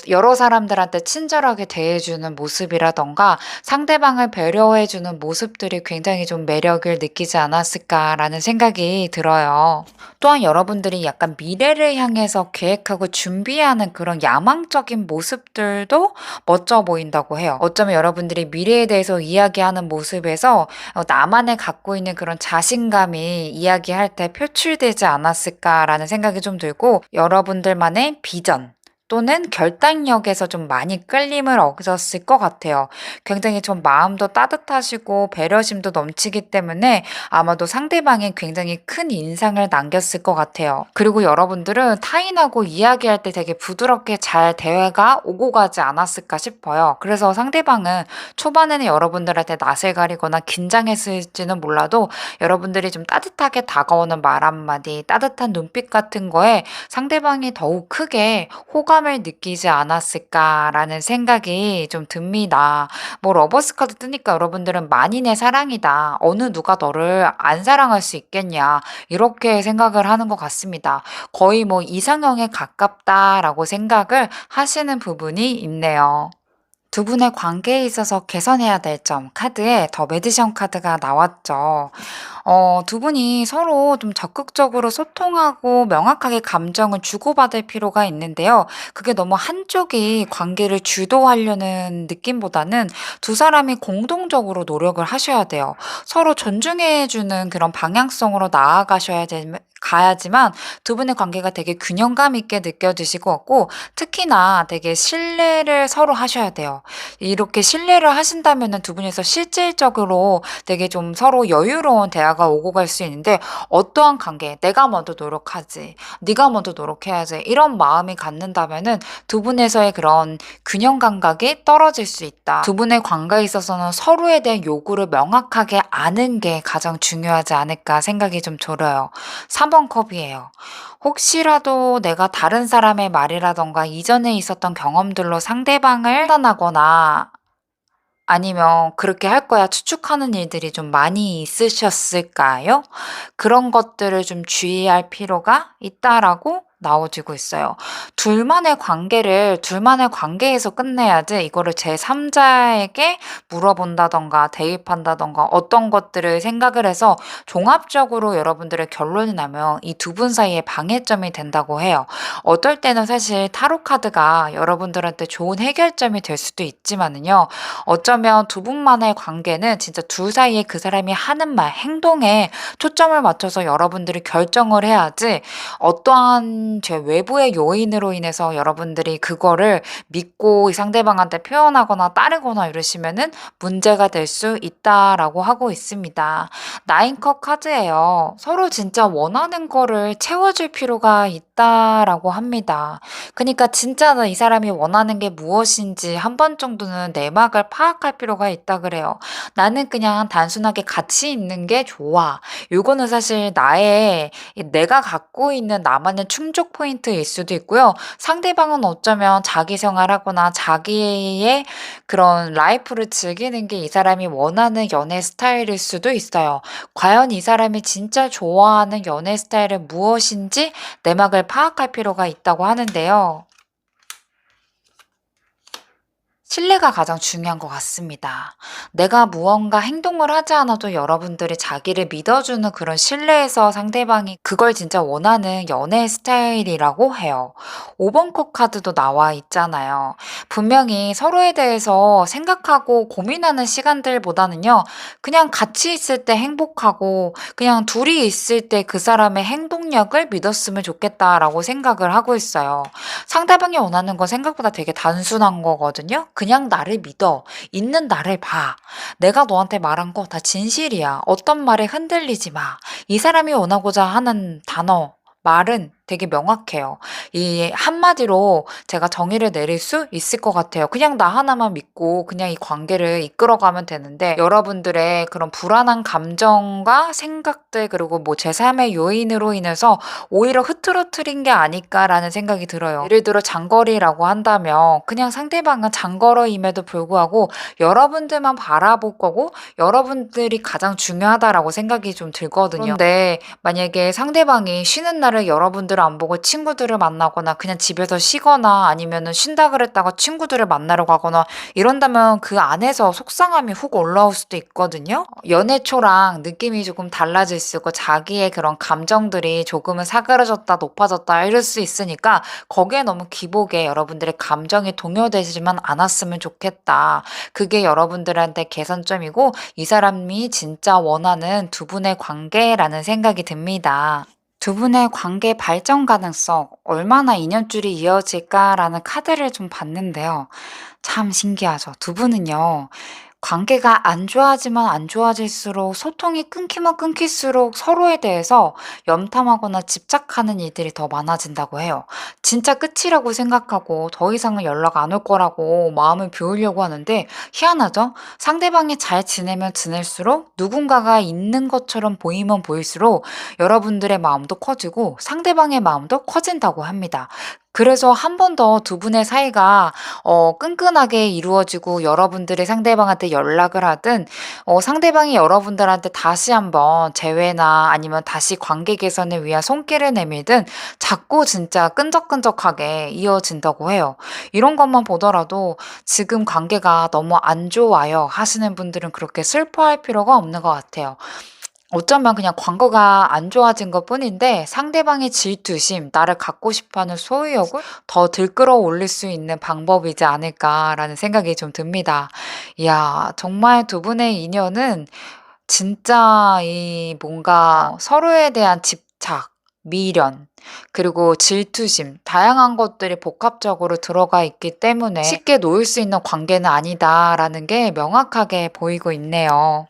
여러 사람들한테 친절하게 대해 주는 모습이라든가 상대방을 배려해 주는 모습들이 굉장히 좀 매력을 느끼지 않았을까라는 생각이 들어요. 또한 여러분들이 약간 미래를 향해서 계획하고 준비하는 그런 야망적인 모습들도 멋져 보인다고 해요. 어쩌면 여러분들이 미래에 대해서 이야기하는 모습에서 나만의 갖고 있는 그런 자신감이 이야기할 때 표출되지 않았을까라는 생각이 좀 들고, 여러분들만의 비전 또는 결단력에서 좀 많이 끌림을 얻었을 것 같아요. 굉장히 좀 마음도 따뜻하시고 배려심도 넘치기 때문에 아마도 상대방이 굉장히 큰 인상을 남겼을 것 같아요. 그리고 여러분들은 타인하고 이야기할 때 되게 부드럽게 잘 대화가 오고 가지 않았을까 싶어요. 그래서 상대방은 초반에는 여러분들한테 낯을 가리거나 긴장했을지는 몰라도 여러분들이 좀 따뜻하게 다가오는 말 한마디, 따뜻한 눈빛 같은 거에 상대방이 더욱 크게 호감을 느끼지 않았을까라는 생각이 좀 듭니다. 뭐 러버스 카드 뜨니까 여러분들은 만인의 사랑이다. 어느 누가 너를 안 사랑할 수 있겠냐. 이렇게 생각을 하는 것 같습니다. 거의 뭐 이상형에 가깝다라고 생각을 하시는 부분이 있네요. 두 분의 관계에 있어서 개선해야 될 점 카드에 더 매디션 카드가 나왔죠. 두 분이 서로 좀 적극적으로 소통하고 명확하게 감정을 주고받을 필요가 있는데요. 그게 너무 한쪽이 관계를 주도하려는 느낌보다는 두 사람이 공동적으로 노력을 하셔야 돼요. 서로 존중해 주는 그런 방향성으로 나아가셔야 가야지만 두 분의 관계가 되게 균형감 있게 느껴지실 것 같고, 특히나 되게 신뢰를 서로 하셔야 돼요. 이렇게 신뢰를 하신다면은 두 분이서 실질적으로 되게 좀 서로 여유로운 대화가 오고 갈 수 있는데, 어떠한 관계, 내가 먼저 노력하지, 네가 먼저 노력해야지 이런 마음이 갖는다면은 두 분에서의 그런 균형 감각이 떨어질 수 있다. 두 분의 관계에 있어서는 서로에 대한 요구를 명확하게 아는 게 가장 중요하지 않을까 생각이 좀 들어요. 3번 컵이에요. 혹시라도 내가 다른 사람의 말이라던가 이전에 있었던 경험들로 상대방을 판단하거나 아니면 '그렇게 할 거야.' 추측하는 일들이 좀 많이 있으셨을까요? 그런 것들을 좀 주의할 필요가 있다라고 나와지고 있어요. 둘만의 관계에서 끝내야지 이거를 제3 자에게 물어본다든가 대입한다든가 어떤 것들을 생각을 해서 종합적으로 여러분들의 결론이 나면 이 두 분 사이에 방해점이 된다고 해요. 어떨 때는 사실 타로 카드가 여러분들한테 좋은 해결점이 될 수도 있지만은요. 어쩌면 두 분만의 관계는 진짜 둘 사이에 그 사람이 하는 말, 행동에 초점을 맞춰서 여러분들이 결정을 해야지, 어떠한 제 외부의 요인으로 인해서 여러분들이 그거를 믿고 이 상대방한테 표현하거나 따르거나 이러시면은 문제가 될 수 있다라고 하고 있습니다. 나인컵 카드예요. 서로 진짜 원하는 거를 채워줄 필요가 있다라고 합니다. 그니까 진짜 이 사람이 원하는 게 무엇인지 한 번 정도는 내막을 파악할 필요가 있다 그래요. 나는 그냥 단순하게 가치 있는 게 좋아. 요거는 사실 내가 갖고 있는 나만의 충족 포인트일 수도 있고요. 상대방은 어쩌면 자기 생활하거나 자기의 그런 라이프를 즐기는 게 이 사람이 원하는 연애 스타일일 수도 있어요. 과연 이 사람이 진짜 좋아하는 연애 스타일은 무엇인지 내막을 파악할 필요가 있다고 하는데요. 신뢰가 가장 중요한 것 같습니다. 내가 무언가 행동을 하지 않아도 여러분들이 자기를 믿어주는 그런 신뢰에서 상대방이 그걸 진짜 원하는 연애 스타일이라고 해요. 5번 컷 카드도 나와 있잖아요. 분명히 서로에 대해서 생각하고 고민하는 시간들보다는요, 그냥 같이 있을 때 행복하고, 그냥 둘이 있을 때 그 사람의 행동력을 믿었으면 좋겠다라고 생각을 하고 있어요. 상대방이 원하는 건 생각보다 되게 단순한 거거든요. 그냥 나를 믿어. 있는 나를 봐. 내가 너한테 말한 거 다 진실이야. 어떤 말에 흔들리지 마. 이 사람이 원하고자 하는 단어, 말은 되게 명확해요. 이 한마디로 제가 정의를 내릴 수 있을 것 같아요. 그냥 나 하나만 믿고 그냥 이 관계를 이끌어가면 되는데 여러분들의 그런 불안한 감정과 생각들 그리고 뭐 제3의 요인으로 인해서 오히려 흐트러뜨린 게 아닐까라는 생각이 들어요. 예를 들어 장거리라고 한다면 그냥 상대방은 장거리임에도 불구하고 여러분들만 바라볼 거고 여러분들이 가장 중요하다라고 생각이 좀 들거든요. 그런데 만약에 상대방이 쉬는 날을 여러분들을 안 보고 친구들을 만나거나 그냥 집에서 쉬거나 아니면은 쉰다 그랬다가 친구들을 만나러 가거나 이런다면 그 안에서 속상함이 훅 올라올 수도 있거든요. 연애 초랑 느낌이 조금 달라질 수 있고 자기의 그런 감정들이 조금은 사그러졌다 높아졌다 이럴 수 있으니까 거기에 너무 기복에 여러분들의 감정이 동요되지만 않았으면 좋겠다. 그게 여러분들한테 개선점이고 이 사람이 진짜 원하는 두 분의 관계라는 생각이 듭니다. 두 분의 관계 발전 가능성, 얼마나 인연줄이 이어질까라는 카드를 좀 봤는데요. 참 신기하죠. 두 분은요. 관계가 안 좋아지면 안 좋아질수록 소통이 끊기면 끊길수록 서로에 대해서 염탐하거나 집착하는 일들이 더 많아진다고 해요. 진짜 끝이라고 생각하고 더 이상은 연락 안 올 거라고 마음을 비우려고 하는데 희한하죠? 상대방이 잘 지내면 지낼수록 누군가가 있는 것처럼 보이면 보일수록 여러분들의 마음도 커지고 상대방의 마음도 커진다고 합니다. 그래서 한 번 더 두 분의 사이가 끈끈하게 이루어지고 여러분들이 상대방한테 연락을 하든 상대방이 여러분들한테 다시 한번 재회나 아니면 다시 관계 개선을 위한 손길을 내밀든 자꾸 진짜 끈적끈적하게 이어진다고 해요. 이런 것만 보더라도 지금 관계가 너무 안 좋아요 하시는 분들은 그렇게 슬퍼할 필요가 없는 것 같아요. 어쩌면 그냥 관계가 안 좋아진 것뿐인데 상대방의 질투심, 나를 갖고 싶어하는 소유욕을 더 들끓어 올릴 수 있는 방법이지 않을까라는 생각이 좀 듭니다. 이야, 정말 두 분의 인연은 진짜 이 뭔가 서로에 대한 집착, 미련, 그리고 질투심, 다양한 것들이 복합적으로 들어가 있기 때문에 쉽게 놓을 수 있는 관계는 아니다라는 게 명확하게 보이고 있네요.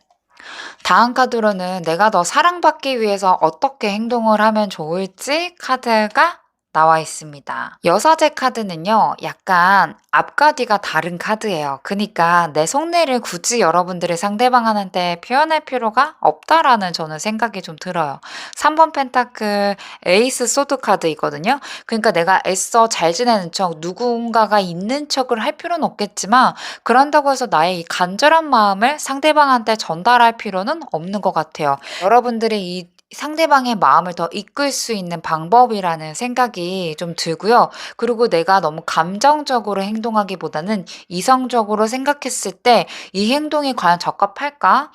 다음 카드로는 내가 더 사랑받기 위해서 어떻게 행동을 하면 좋을지 카드가 나와 있습니다. 여사제 카드는요, 약간 앞과 뒤가 다른 카드예요. 그니까 내 속내를 굳이 여러분들이 상대방한테 표현할 필요가 없다라는 저는 생각이 좀 들어요. 3번 펜타클 에이스 소드 카드이거든요. 그러니까 내가 애써 잘 지내는 척, 누군가가 있는 척을 할 필요는 없겠지만 그런다고 해서 나의 이 간절한 마음을 상대방한테 전달할 필요는 없는 것 같아요. 여러분들이 이 상대방의 마음을 더 이끌 수 있는 방법이라는 생각이 좀 들고요. 그리고 내가 너무 감정적으로 행동하기보다는 이성적으로 생각했을 때 이 행동이 과연 적합할까?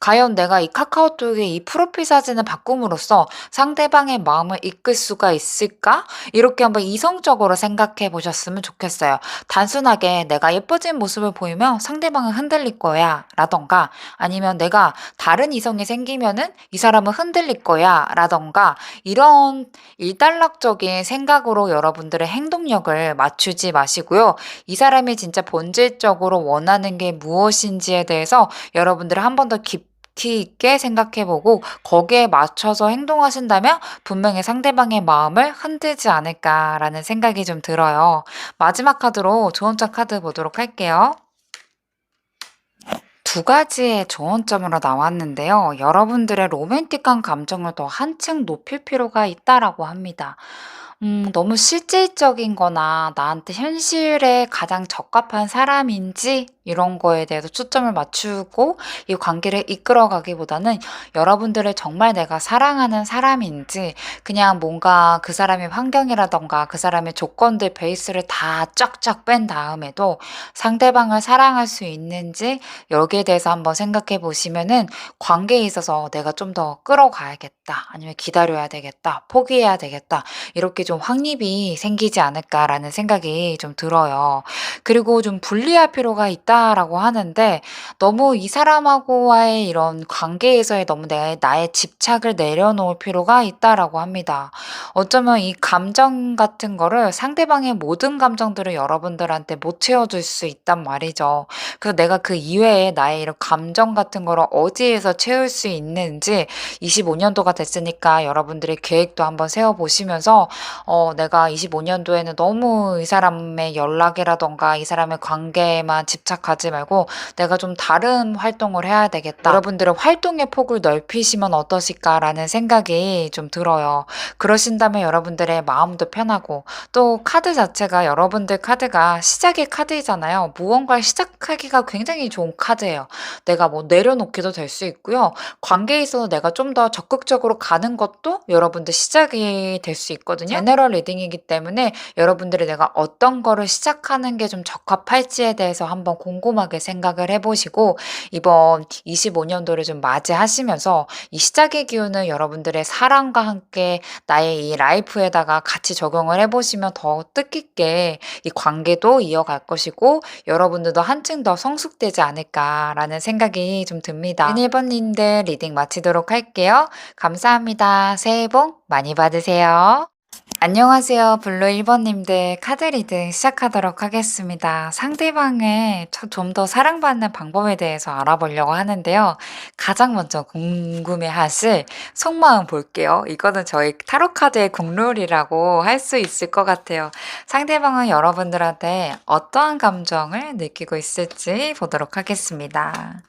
과연 내가 이 카카오톡에 이 프로필 사진을 바꿈으로써 상대방의 마음을 이끌 수가 있을까? 이렇게 한번 이성적으로 생각해 보셨으면 좋겠어요. 단순하게 내가 예뻐진 모습을 보이면 상대방은 흔들릴 거야 라던가 아니면 내가 다른 이성이 생기면은 이 사람은 흔들릴 거야 라던가 이런 일단락적인 생각으로 여러분들의 행동력을 맞추지 마시고요. 이 사람이 진짜 본질적으로 원하는 게 무엇인지에 대해서 여러분들은 한 번 더 깊이 있게 생각해보고 거기에 맞춰서 행동하신다면 분명히 상대방의 마음을 흔들지 않을까라는 생각이 좀 들어요. 마지막 카드로 조언장 카드 보도록 할게요. 두 가지의 조언점으로 나왔는데요. 여러분들의 로맨틱한 감정을 더 한층 높일 필요가 있다라고 합니다. 너무 실질적인 거나 나한테 현실에 가장 적합한 사람인지 이런 거에 대해서 초점을 맞추고 이 관계를 이끌어가기보다는 여러분들을 정말 내가 사랑하는 사람인지 그냥 뭔가 그 사람의 환경이라던가 그 사람의 조건들 베이스를 다 쫙쫙 뺀 다음에도 상대방을 사랑할 수 있는지 여기에 대해서 한번 생각해 보시면은 관계에 있어서 내가 좀 더 끌어가야겠다. 아니면 기다려야 되겠다. 포기해야 되겠다. 이렇게 좀 확립이 생기지 않을까라는 생각이 좀 들어요. 그리고 좀 분리할 필요가 있다라고 하는데 너무 이 사람하고와의 이런 관계에서의 너무 나의 집착을 내려놓을 필요가 있다라고 합니다. 어쩌면 이 감정 같은 거를 상대방의 모든 감정들을 여러분들한테 못 채워줄 수 있단 말이죠. 그래서 내가 그 이외에 나의 이런 감정 같은 거를 어디에서 채울 수 있는지 25년도가 됐으니까 여러분들의 계획도 한번 세워보시면서 내가 25년도에는 너무 이 사람의 연락이라던가 이 사람의 관계에만 집착하지 말고 내가 좀 다른 활동을 해야 되겠다. 여러분들의 활동의 폭을 넓히시면 어떠실까라는 생각이 좀 들어요. 그러신다면 여러분들의 마음도 편하고 또 카드 자체가 여러분들 카드가 시작의 카드이잖아요. 무언가를 시작하기가 굉장히 좋은 카드예요. 내가 뭐 내려놓기도 될 수 있고요. 관계에 있어서 내가 좀 더 적극적으로 가는 것도 여러분들 시작이 될 수 있거든요. 제너럴 리딩이기 때문에 여러분들이 내가 어떤 거를 시작하는 게 좀 적합할지에 대해서 한번 곰곰하게 생각을 해보시고 이번 25년도를 좀 맞이하시면서 이 시작의 기운을 여러분들의 사랑과 함께 나의 이 라이프에다가 같이 적용을 해보시면 더 뜻깊게 이 관계도 이어갈 것이고 여러분들도 한층 더 성숙되지 않을까라는 생각이 좀 듭니다. 1번님들 리딩 마치도록 할게요. 감사합니다. 새해 복 많이 받으세요. 안녕하세요. 블루 1번님들 카드 리딩 시작하도록 하겠습니다. 상대방의 좀 더 사랑받는 방법에 대해서 알아보려고 하는데요. 가장 먼저 궁금해하실 속마음 볼게요. 이거는 저희 타로 카드의 국룰이라고 할 수 있을 것 같아요. 상대방은 여러분들한테 어떠한 감정을 느끼고 있을지 보도록 하겠습니다.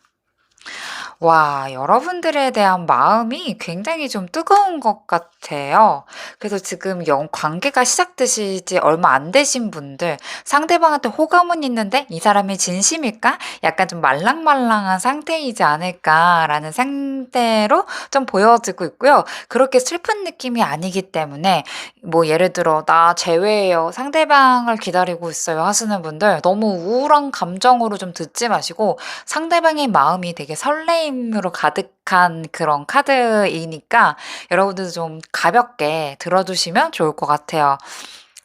와, 여러분들에 대한 마음이 굉장히 좀 뜨거운 것 같아요. 그래서 지금 관계가 시작되시지 얼마 안 되신 분들, 상대방한테 호감은 있는데 이 사람이 진심일까? 약간 좀 말랑말랑한 상태이지 않을까라는 상태로 좀 보여지고 있고요. 그렇게 슬픈 느낌이 아니기 때문에 뭐 예를 들어 나 제외예요. 상대방을 기다리고 있어요 하시는 분들 너무 우울한 감정으로 좀 듣지 마시고 상대방의 마음이 되게 설레임으로 가득한 그런 카드이니까 여러분들도 좀 가볍게 들어주시면 좋을 것 같아요.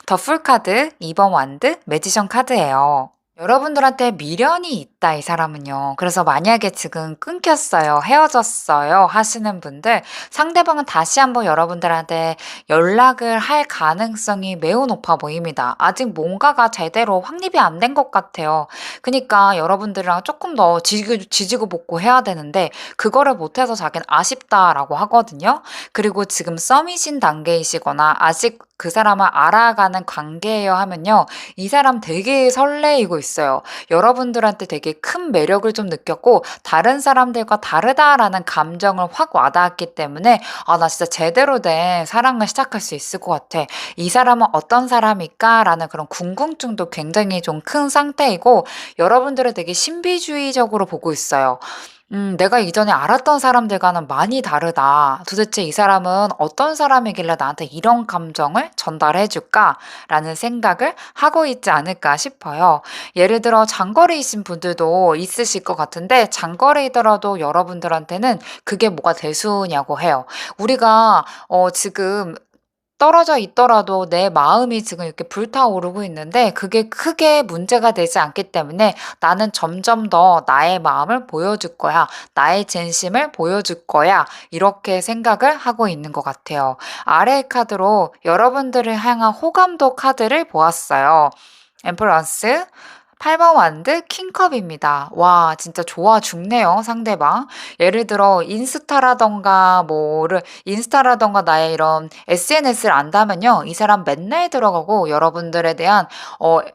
더 풀카드 2번 완드 매지션 카드예요. 여러분들한테 미련이 있다, 이 사람은요. 그래서 만약에 지금 끊겼어요, 헤어졌어요 하시는 분들, 상대방은 다시 한번 여러분들한테 연락을 할 가능성이 매우 높아 보입니다. 아직 뭔가가 제대로 확립이 안 된 것 같아요. 그러니까 여러분들이랑 조금 더 지지고 볶고 해야 되는데, 그거를 못해서 자기는 아쉽다라고 하거든요. 그리고 지금 썸이신 단계이시거나 아직 그 사람을 알아가는 관계예요 하면요. 이 사람 되게 설레이고 있어요. 여러분들한테 되게 큰 매력을 좀 느꼈고 다른 사람들과 다르다라는 감정을 확 와닿았기 때문에 아, 나 진짜 제대로 된 사랑을 시작할 수 있을 것 같아. 이 사람은 어떤 사람일까라는 그런 궁금증도 굉장히 좀 큰 상태이고 여러분들을 되게 신비주의적으로 보고 있어요. 내가 이전에 알았던 사람들과는 많이 다르다. 도대체 이 사람은 어떤 사람이길래 나한테 이런 감정을 전달해 줄까? 라는 생각을 하고 있지 않을까 싶어요. 예를 들어 장거리이신 분들도 있으실 것 같은데 장거리이더라도 여러분들한테는 그게 뭐가 대수냐고 해요. 우리가 지금 떨어져 있더라도 내 마음이 지금 이렇게 불타오르고 있는데 그게 크게 문제가 되지 않기 때문에 나는 점점 더 나의 마음을 보여줄 거야. 나의 진심을 보여줄 거야. 이렇게 생각을 하고 있는 것 같아요. 아래의 카드로 여러분들을 향한 호감도 카드를 보았어요. 엠프런스, 8번 완드 킹컵입니다. 와, 진짜 좋아 죽네요, 상대방. 예를 들어, 인스타라던가 나의 이런 SNS를 안다면요, 이 사람 맨날 들어가고 여러분들에 대한,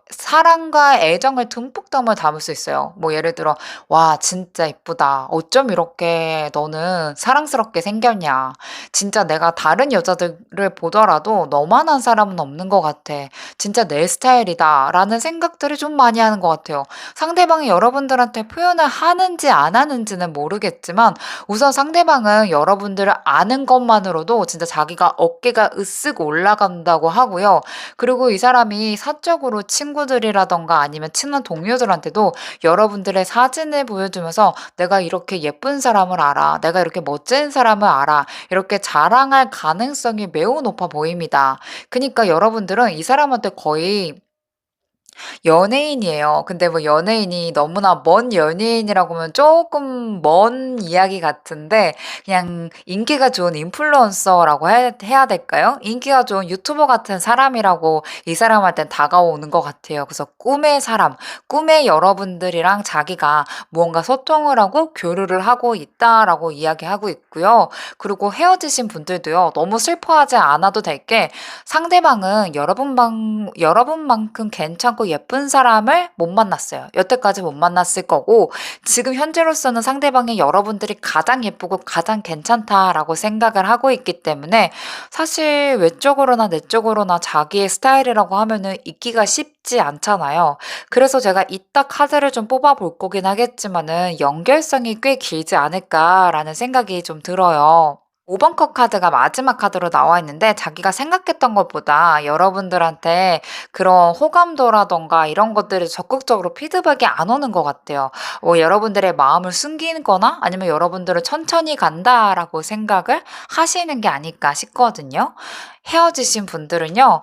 사랑과 애정을 듬뿍 담을 수 있어요. 뭐, 예를 들어, 와, 진짜 이쁘다. 어쩜 이렇게 너는 사랑스럽게 생겼냐. 진짜 내가 다른 여자들을 보더라도 너만한 사람은 없는 것 같아. 진짜 내 스타일이다. 라는 생각들을 좀 많이 하는 것 같아요. 상대방이 여러분들한테 표현을 하는지 안 하는지는 모르겠지만 우선 상대방은 여러분들을 아는 것만으로도 진짜 자기가 어깨가 으쓱 올라간다고 하고요. 그리고 이 사람이 사적으로 친구들이라던가 아니면 친한 동료들한테도 여러분들의 사진을 보여주면서 내가 이렇게 예쁜 사람을 알아. 내가 이렇게 멋진 사람을 알아. 이렇게 자랑할 가능성이 매우 높아 보입니다. 그니까 여러분들은 이 사람한테 거의 연예인이에요. 근데 뭐 연예인이 너무나 먼 연예인이라고 하면 조금 먼 이야기 같은데 그냥 인기가 좋은 인플루언서라고 해야 될까요? 인기가 좋은 유튜버 같은 사람이라고 이 사람한테는 다가오는 것 같아요. 그래서 꿈의 사람, 꿈의 여러분들이랑 자기가 무언가 소통을 하고 교류를 하고 있다라고 이야기하고 있고요. 그리고 헤어지신 분들도요. 너무 슬퍼하지 않아도 될 게 상대방은 여러분만큼 괜찮고 예쁜 사람을 못 만났어요. 여태까지 못 만났을 거고, 지금 현재로서는 상대방이 여러분들이 가장 예쁘고 가장 괜찮다라고 생각을 하고 있기 때문에 사실 외적으로나 내적으로나 자기의 스타일이라고 하면은 있기가 쉽지 않잖아요. 그래서 제가 이따 카드를 좀 뽑아 볼 거긴 하겠지만은 연결성이 꽤 길지 않을까라는 생각이 좀 들어요. 5번 컷 카드가 마지막 카드로 나와 있는데 자기가 생각했던 것보다 여러분들한테 그런 호감도라던가 이런 것들이 적극적으로 피드백이 안 오는 것 같아요. 여러분들의 마음을 숨기거나 아니면 여러분들을 천천히 간다라고 생각을 하시는 게 아닐까 싶거든요. 헤어지신 분들은요,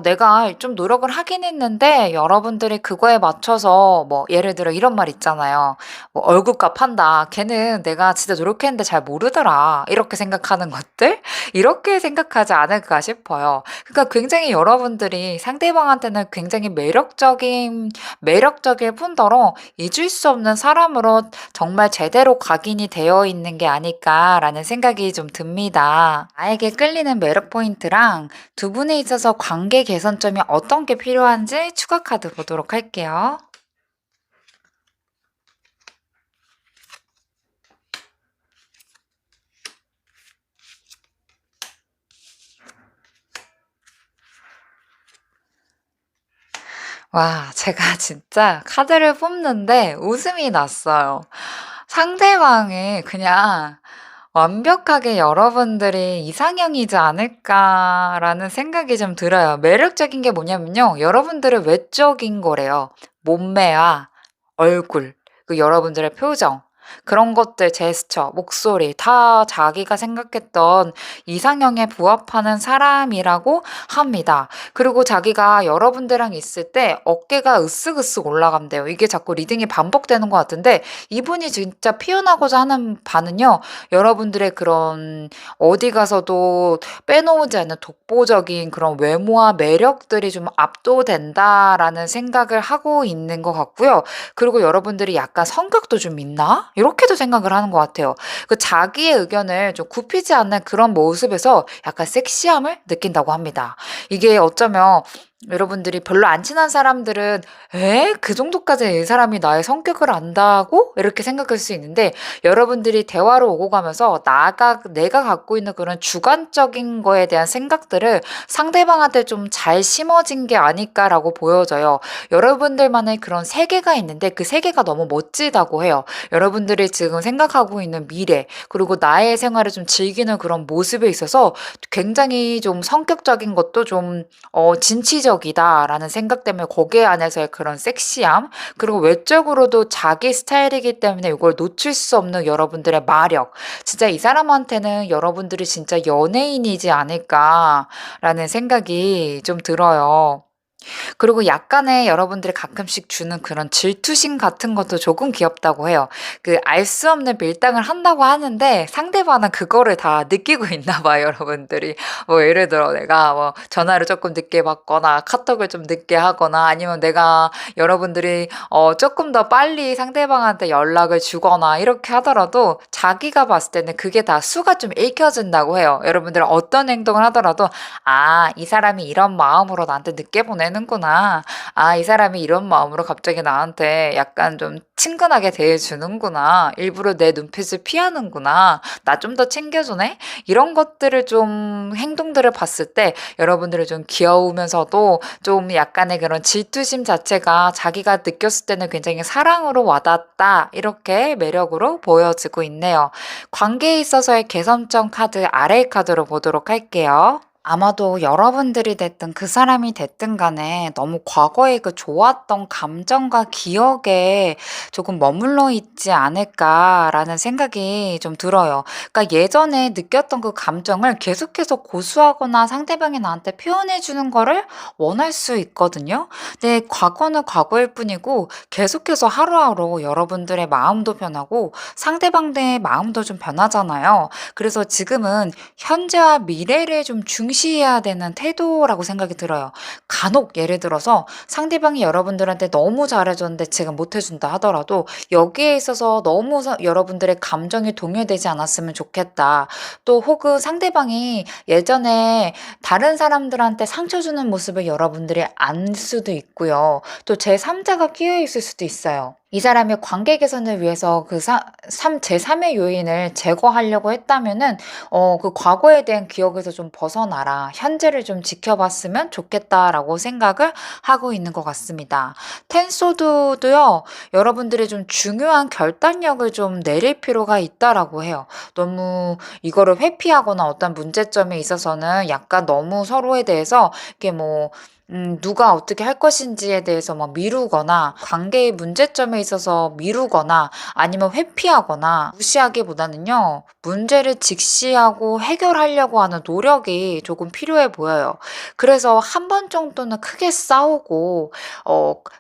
내가 좀 노력을 하긴 했는데 여러분들이 그거에 맞춰서 뭐 예를 들어 이런 말 있잖아요. 뭐 "얼굴값 한다. 걔는 내가 진짜 노력했는데 잘 모르더라." 이렇게 생각하는 것들? 이렇게 생각하지 않을까 싶어요. 그러니까 굉장히 여러분들이 상대방한테는 굉장히 매력적일 뿐더러 잊을 수 없는 사람으로 정말 제대로 각인이 되어 있는 게 아닐까라는 생각이 좀 듭니다. 나에게 끌리는 매력 포인트랑 두 분에 있어서 관계 개선점이 어떤 게 필요한지 추가 카드 보도록 할게요. 와, 제가 진짜 카드를 뽑는데 웃음이 났어요. 상대방이 그냥 완벽하게 여러분들이 이상형이지 않을까라는 생각이 좀 들어요. 매력적인 게 뭐냐면요. 여러분들의 외적인 거래요. 몸매와 얼굴, 그 여러분들의 표정, 그런 것들, 제스처, 목소리, 다 자기가 생각했던 이상형에 부합하는 사람이라고 합니다. 그리고 자기가 여러분들이랑 있을 때 어깨가 으쓱으쓱 올라간대요. 이게 자꾸 리딩이 반복되는 것 같은데 이분이 진짜 표현하고자 하는 바는요. 여러분들의 그런 어디 가서도 빼놓지 않는 독보적인 그런 외모와 매력들이 좀 압도된다라는 생각을 하고 있는 것 같고요. 그리고 여러분들이 약간 '성격도 좀 있나?' 이렇게도 생각을 하는 것 같아요. 그 자기의 의견을 좀 굽히지 않는 그런 모습에서 약간 섹시함을 느낀다고 합니다. 이게 어쩌면 여러분들이 별로 안 친한 사람들은 '에? 그 정도까지 이 사람이 나의 성격을 안다고?' 이렇게 생각할 수 있는데 여러분들이 대화를 오고 가면서 내가 갖고 있는 그런 주관적인 거에 대한 생각들을 상대방한테 좀 잘 심어진 게 아닐까라고 보여져요. 여러분들만의 그런 세계가 있는데 그 세계가 너무 멋지다고 해요. 여러분들이 지금 생각하고 있는 미래 그리고 나의 생활을 좀 즐기는 그런 모습에 있어서 굉장히 좀 성격적인 것도 좀 진취적이다라는 생각 때문에 거기에 안에서의 그런 섹시함 그리고 외적으로도 자기 스타일이기 때문에 이걸 놓칠 수 없는 여러분들의 마력 진짜 이 사람한테는 여러분들이 진짜 연예인이지 않을까라는 생각이 좀 들어요. 그리고 약간의 여러분들이 가끔씩 주는 그런 질투심 같은 것도 조금 귀엽다고 해요. 그 알 수 없는 밀당을 한다고 하는데 상대방은 그거를 다 느끼고 있나 봐요, 여러분들이. 뭐 예를 들어 내가 뭐 전화를 조금 늦게 받거나 카톡을 좀 늦게 하거나 아니면 내가 여러분들이 조금 더 빨리 상대방한테 연락을 주거나 이렇게 하더라도 자기가 봤을 때는 그게 다 수가 좀 읽혀진다고 해요. 여러분들은 어떤 행동을 하더라도 '아 이 사람이 이런 마음으로 나한테 늦게 보내는구나. 아 이 사람이 이런 마음으로 갑자기 나한테 약간 좀 친근하게 대해 주는구나. 일부러 내 눈빛을 피하는구나. 나 좀 더 챙겨 주네.' 이런 것들을 좀 행동들을 봤을 때 여러분들이 좀 귀여우면서도 좀 약간의 그런 질투심 자체가 자기가 느꼈을 때는 굉장히 '사랑으로 와 닿았다.' 이렇게 매력으로 보여지고 있네요. 관계에 있어서의 개선점 카드 아래의 카드로 보도록 할게요. 아마도 여러분들이 됐든 그 사람이 됐든 간에 너무 과거에 그 좋았던 감정과 기억에 조금 머물러 있지 않을까라는 생각이 좀 들어요. 그러니까 예전에 느꼈던 그 감정을 계속해서 고수하거나 상대방이 나한테 표현해 주는 거를 원할 수 있거든요. 근데 과거는 과거일 뿐이고 계속해서 하루하루 여러분들의 마음도 변하고 상대방의 마음도 좀 변하잖아요. 그래서 지금은 현재와 미래를 좀 중시해야 되는 태도라고 생각이 들어요. 간혹 예를 들어서 상대방이 여러분들한테 너무 잘해줬는데 지금 못해준다 하더라도 여기에 있어서 너무 여러분들의 감정이 동요되지 않았으면 좋겠다. 또 혹은 상대방이 예전에 다른 사람들한테 상처 주는 모습을 여러분들이 안 수도 있고요. 또 제3자가 끼어 있을 수도 있어요. 이 사람이 관계 개선을 위해서 그 제3의 요인을 제거하려고 했다면은 그 과거에 대한 기억에서 좀 벗어나라. 현재를 좀 지켜봤으면 좋겠다라고 생각을 하고 있는 것 같습니다. 텐소드도요, 여러분들이 좀 중요한 결단력을 좀 내릴 필요가 있다라고 해요. 너무 이거를 회피하거나 어떤 문제점에 있어서는 약간 너무 서로에 대해서 이게 뭐 누가 어떻게 할 것인지에 대해서 막 미루거나 관계의 문제점에 있어서 미루거나 아니면 회피하거나 무시하기보다는요. 문제를 직시하고 해결하려고 하는 노력이 조금 필요해 보여요. 그래서 한 번 정도는 크게 싸우고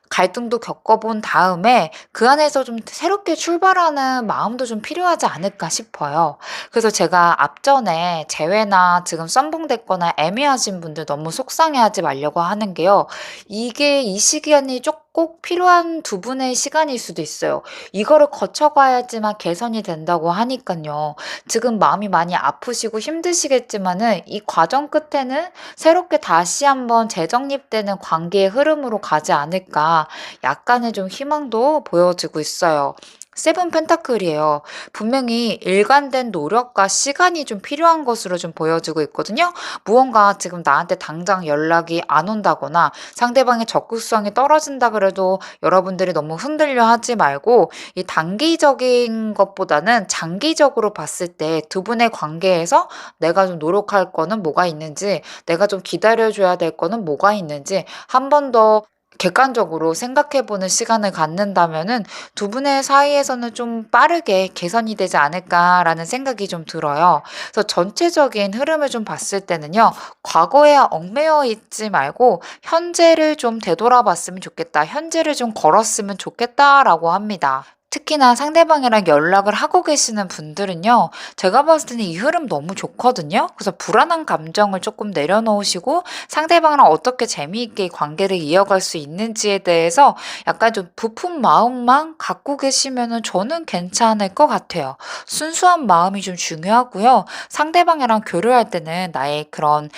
갈등도 겪어본 다음에 그 안에서 좀 새롭게 출발하는 마음도 좀 필요하지 않을까 싶어요. 그래서 제가 앞전에 재회나 지금 썸벙 됐거나 애매하신 분들 너무 속상해하지 말려고 하는 게요. 이게 이 시간이 꼭 필요한 두 분의 시간일 수도 있어요. 이거를 거쳐가야지만 개선이 된다고 하니깐요. 지금 마음이 많이 아프시고 힘드시겠지만은 이 과정 끝에는 새롭게 다시 한번 재정립되는 관계의 흐름으로 가지 않을까 약간의 좀 희망도 보여지고 있어요. 세븐 펜타클이에요. 분명히 일관된 노력과 시간이 좀 필요한 것으로 좀 보여지고 있거든요. 무언가 지금 나한테 당장 연락이 안 온다거나 상대방의 적극성이 떨어진다 그래도 여러분들이 너무 흔들려 하지 말고 이 단기적인 것보다는 장기적으로 봤을 때 두 분의 관계에서 내가 좀 노력할 거는 뭐가 있는지, 내가 좀 기다려줘야 될 거는 뭐가 있는지 한 번 더 객관적으로 생각해 보는 시간을 갖는다면은 두 분의 사이에서는 좀 빠르게 개선이 되지 않을까라는 생각이 좀 들어요. 그래서 전체적인 흐름을 좀 봤을 때는요. 과거에 얽매여 있지 말고 현재를 좀 되돌아봤으면 좋겠다. 현재를 좀 걸었으면 좋겠다라고 합니다. 특히나 상대방이랑 연락을 하고 계시는 분들은요. 제가 봤을 때는 이 흐름 너무 좋거든요. 그래서 불안한 감정을 조금 내려놓으시고 상대방이랑 어떻게 재미있게 이 관계를 이어갈 수 있는지에 대해서 약간 좀 부푼 마음만 갖고 계시면은 저는 괜찮을 것 같아요. 순수한 마음이 좀 중요하고요. 상대방이랑 교류할 때는 나의 그런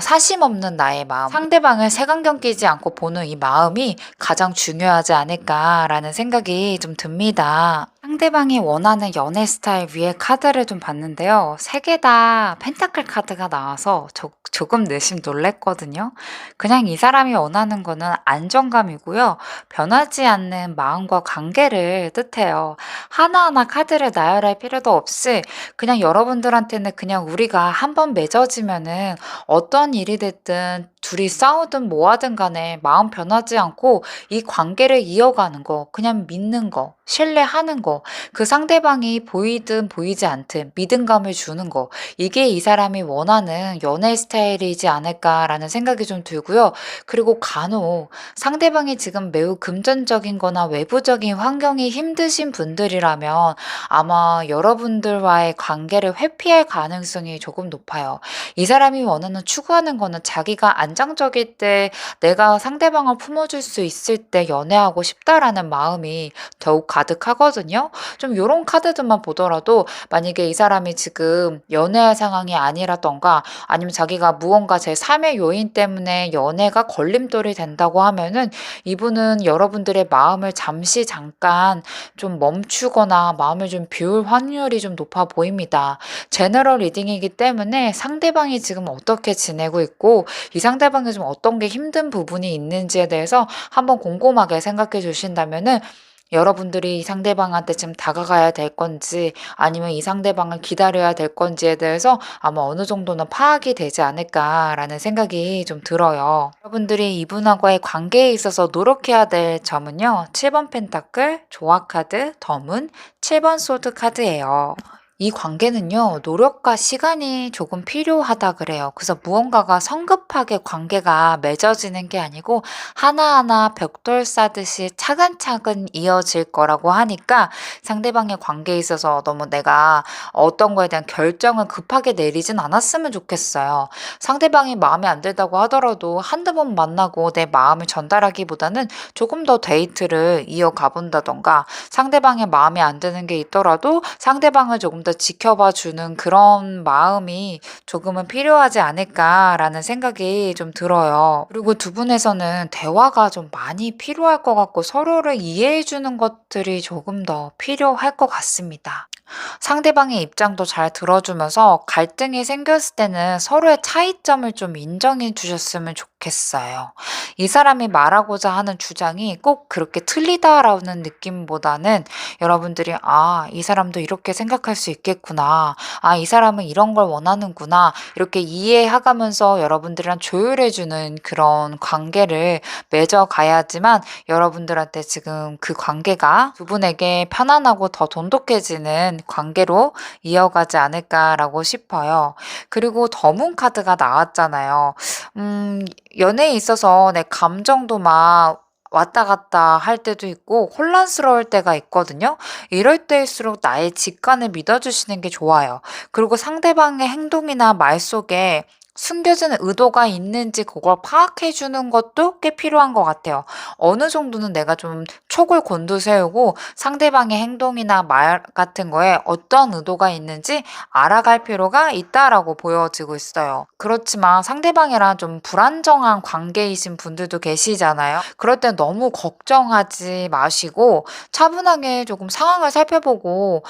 사심 없는 나의 마음, 상대방을 색안경 끼지 않고 보는 이 마음이 가장 중요하지 않을까라는 생각이 좀 듭니다. 상대방이 원하는 연애 스타일 위에 카드를 좀 봤는데요. 세 개 다 펜타클 카드가 나와서 조금 내심 놀랬거든요. 그냥 이 사람이 원하는 거는 안정감이고요. 변하지 않는 마음과 관계를 뜻해요. 하나하나 카드를 나열할 필요도 없이 그냥 여러분들한테는 그냥 우리가 한번 맺어지면은 어떤 일이 됐든 둘이 싸우든 뭐 하든 간에 마음 변하지 않고 이 관계를 이어가는 거, 그냥 믿는 거, 신뢰하는 거, 그 상대방이 보이든 보이지 않든 믿음감을 주는 거, 이게 이 사람이 원하는 연애 스타일 스타일이지 않을까라는 생각이 좀 들고요. 그리고 간혹 상대방이 지금 매우 금전적인 거나 외부적인 환경이 힘드신 분들이라면 아마 여러분들과의 관계를 회피할 가능성이 조금 높아요. 이 사람이 원하는 추구하는 거는 자기가 안정적일 때 내가 상대방을 품어줄 수 있을 때 연애하고 싶다라는 마음이 더욱 가득하거든요. 좀 요런 카드들만 보더라도 만약에 이 사람이 지금 연애할 상황이 아니라던가 아니면 자기가 무언가 제3의 요인 때문에 연애가 걸림돌이 된다고 하면은 이분은 여러분들의 마음을 잠깐 좀 멈추거나 마음을 좀 비울 확률이 좀 높아 보입니다. 제너럴 리딩이기 때문에 상대방이 지금 어떻게 지내고 있고 이 상대방이 좀 어떤 게 힘든 부분이 있는지에 대해서 한번 곰곰하게 생각해 주신다면은 여러분들이 이 상대방한테 지금 다가가야 될 건지 아니면 이 상대방을 기다려야 될 건지에 대해서 아마 어느 정도는 파악이 되지 않을까라는 생각이 좀 들어요. 여러분들이 이분하고의 관계에 있어서 노력해야 될 점은요. 7번 펜타클, 조화 카드, 더문, 7번 소드 카드예요. 이 관계는요, 노력과 시간이 조금 필요하다 그래요. 그래서 무언가가 성급하게 관계가 맺어지는 게 아니고 하나하나 벽돌 쌓듯이 차근차근 이어질 거라고 하니까 상대방의 관계에 있어서 너무 내가 어떤 거에 대한 결정을 급하게 내리진 않았으면 좋겠어요. 상대방이 마음에 안 들다고 하더라도 한두 번 만나고 내 마음을 전달하기보다는 조금 더 데이트를 이어가 본다던가 상대방의 마음에 안 드는 게 있더라도 상대방을 조금 더 지켜봐 주는 그런 마음이 조금은 필요하지 않을까라는 생각이 좀 들어요. 그리고 두 분에서는 대화가 좀 많이 필요할 것 같고 서로를 이해해 주는 것들이 조금 더 필요할 것 같습니다. 상대방의 입장도 잘 들어주면서 갈등이 생겼을 때는 서로의 차이점을 좀 인정해 주셨으면 좋겠어요. 이 사람이 말하고자 하는 주장이 꼭 그렇게 틀리다라는 느낌보다는 여러분들이 아, 이 사람도 이렇게 생각할 수 있겠구나. 아, 이 사람은 이런 걸 원하는구나. 이렇게 이해해가면서 여러분들이랑 조율해주는 그런 관계를 맺어가야지만 여러분들한테 지금 그 관계가 두 분에게 편안하고 더 돈독해지는 관계로 이어가지 않을까라고 싶어요. 그리고 더문 카드가 나왔잖아요. 연애에 있어서 내 감정도 막 왔다 갔다 할 때도 있고 혼란스러울 때가 있거든요. 이럴 때일수록 나의 직관을 믿어주시는 게 좋아요. 그리고 상대방의 행동이나 말 속에 숨겨진 의도가 있는지 그걸 파악해 주는 것도 꽤 필요한 것 같아요. 어느 정도는 내가 좀 촉을 곤두세우고 상대방의 행동이나 말 같은 거에 어떤 의도가 있는지 알아갈 필요가 있다라고 보여지고 있어요. 그렇지만 상대방이랑 좀 불안정한 관계이신 분들도 계시잖아요. 그럴 땐 너무 걱정하지 마시고 차분하게 조금 상황을 살펴보고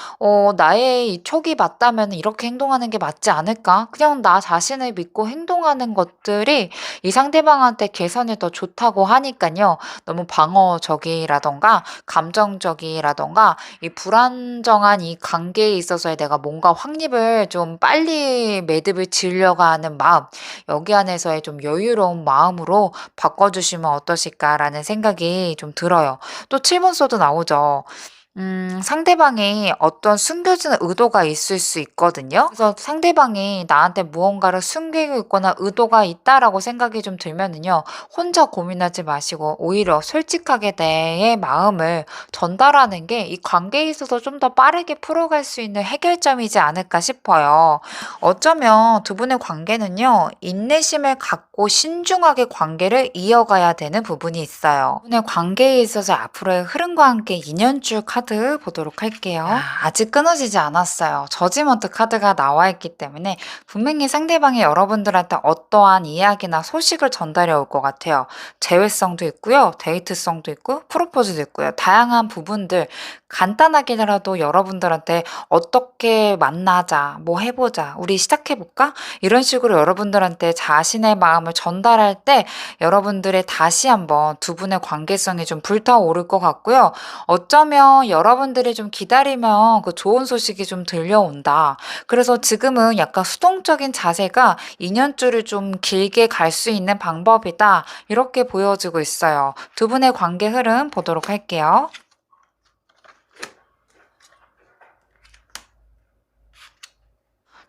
나의 이 촉이 맞다면 이렇게 행동하는 게 맞지 않을까? 그냥 나 자신을 믿고 행동하는 것들이 이 상대방한테 개선이 더 좋다고 하니까요. 너무 방어적이라던가 감정적이라던가 이 불안정한 이 관계에 있어서의 내가 뭔가 확립을 좀 빨리 매듭을 지으려고 하는 마음, 여기 안에서의 좀 여유로운 마음으로 바꿔주시면 어떠실까라는 생각이 좀 들어요. 또 7번 소드 나오죠. 상대방이 어떤 숨겨진 의도가 있을 수 있거든요. 그래서 상대방이 나한테 무언가를 숨기고 있거나 의도가 있다라고 생각이 좀 들면은요. 혼자 고민하지 마시고 오히려 솔직하게 내 마음을 전달하는 게 이 관계에 있어서 좀 더 빠르게 풀어갈 수 있는 해결점이지 않을까 싶어요. 어쩌면 두 분의 관계는요. 인내심을 갖고 신중하게 관계를 이어가야 되는 부분이 있어요. 두 분의 관계에 있어서 앞으로의 흐름과 함께 인연줄 카드 보도록 할게요. 아직 끊어지지 않았어요. 저지먼트 카드가 나와 있기 때문에 분명히 상대방이 여러분들한테 어떠한 이야기나 소식을 전달해 올 것 같아요. 재회성도 있고요. 데이트성도 있고 프로포즈도 있고요. 다양한 부분들 간단하게라도 여러분들한테 어떻게 만나자, 뭐 해보자, 우리 시작해볼까? 이런 식으로 여러분들한테 자신의 마음을 전달할 때 여러분들의 다시 한번 두 분의 관계성이 좀 불타오를 것 같고요. 어쩌면 여러분들이 좀 기다리면 그 좋은 소식이 좀 들려온다. 그래서 지금은 약간 수동적인 자세가 인연줄을 좀 길게 갈 수 있는 방법이다. 이렇게 보여지고 있어요. 두 분의 관계 흐름 보도록 할게요.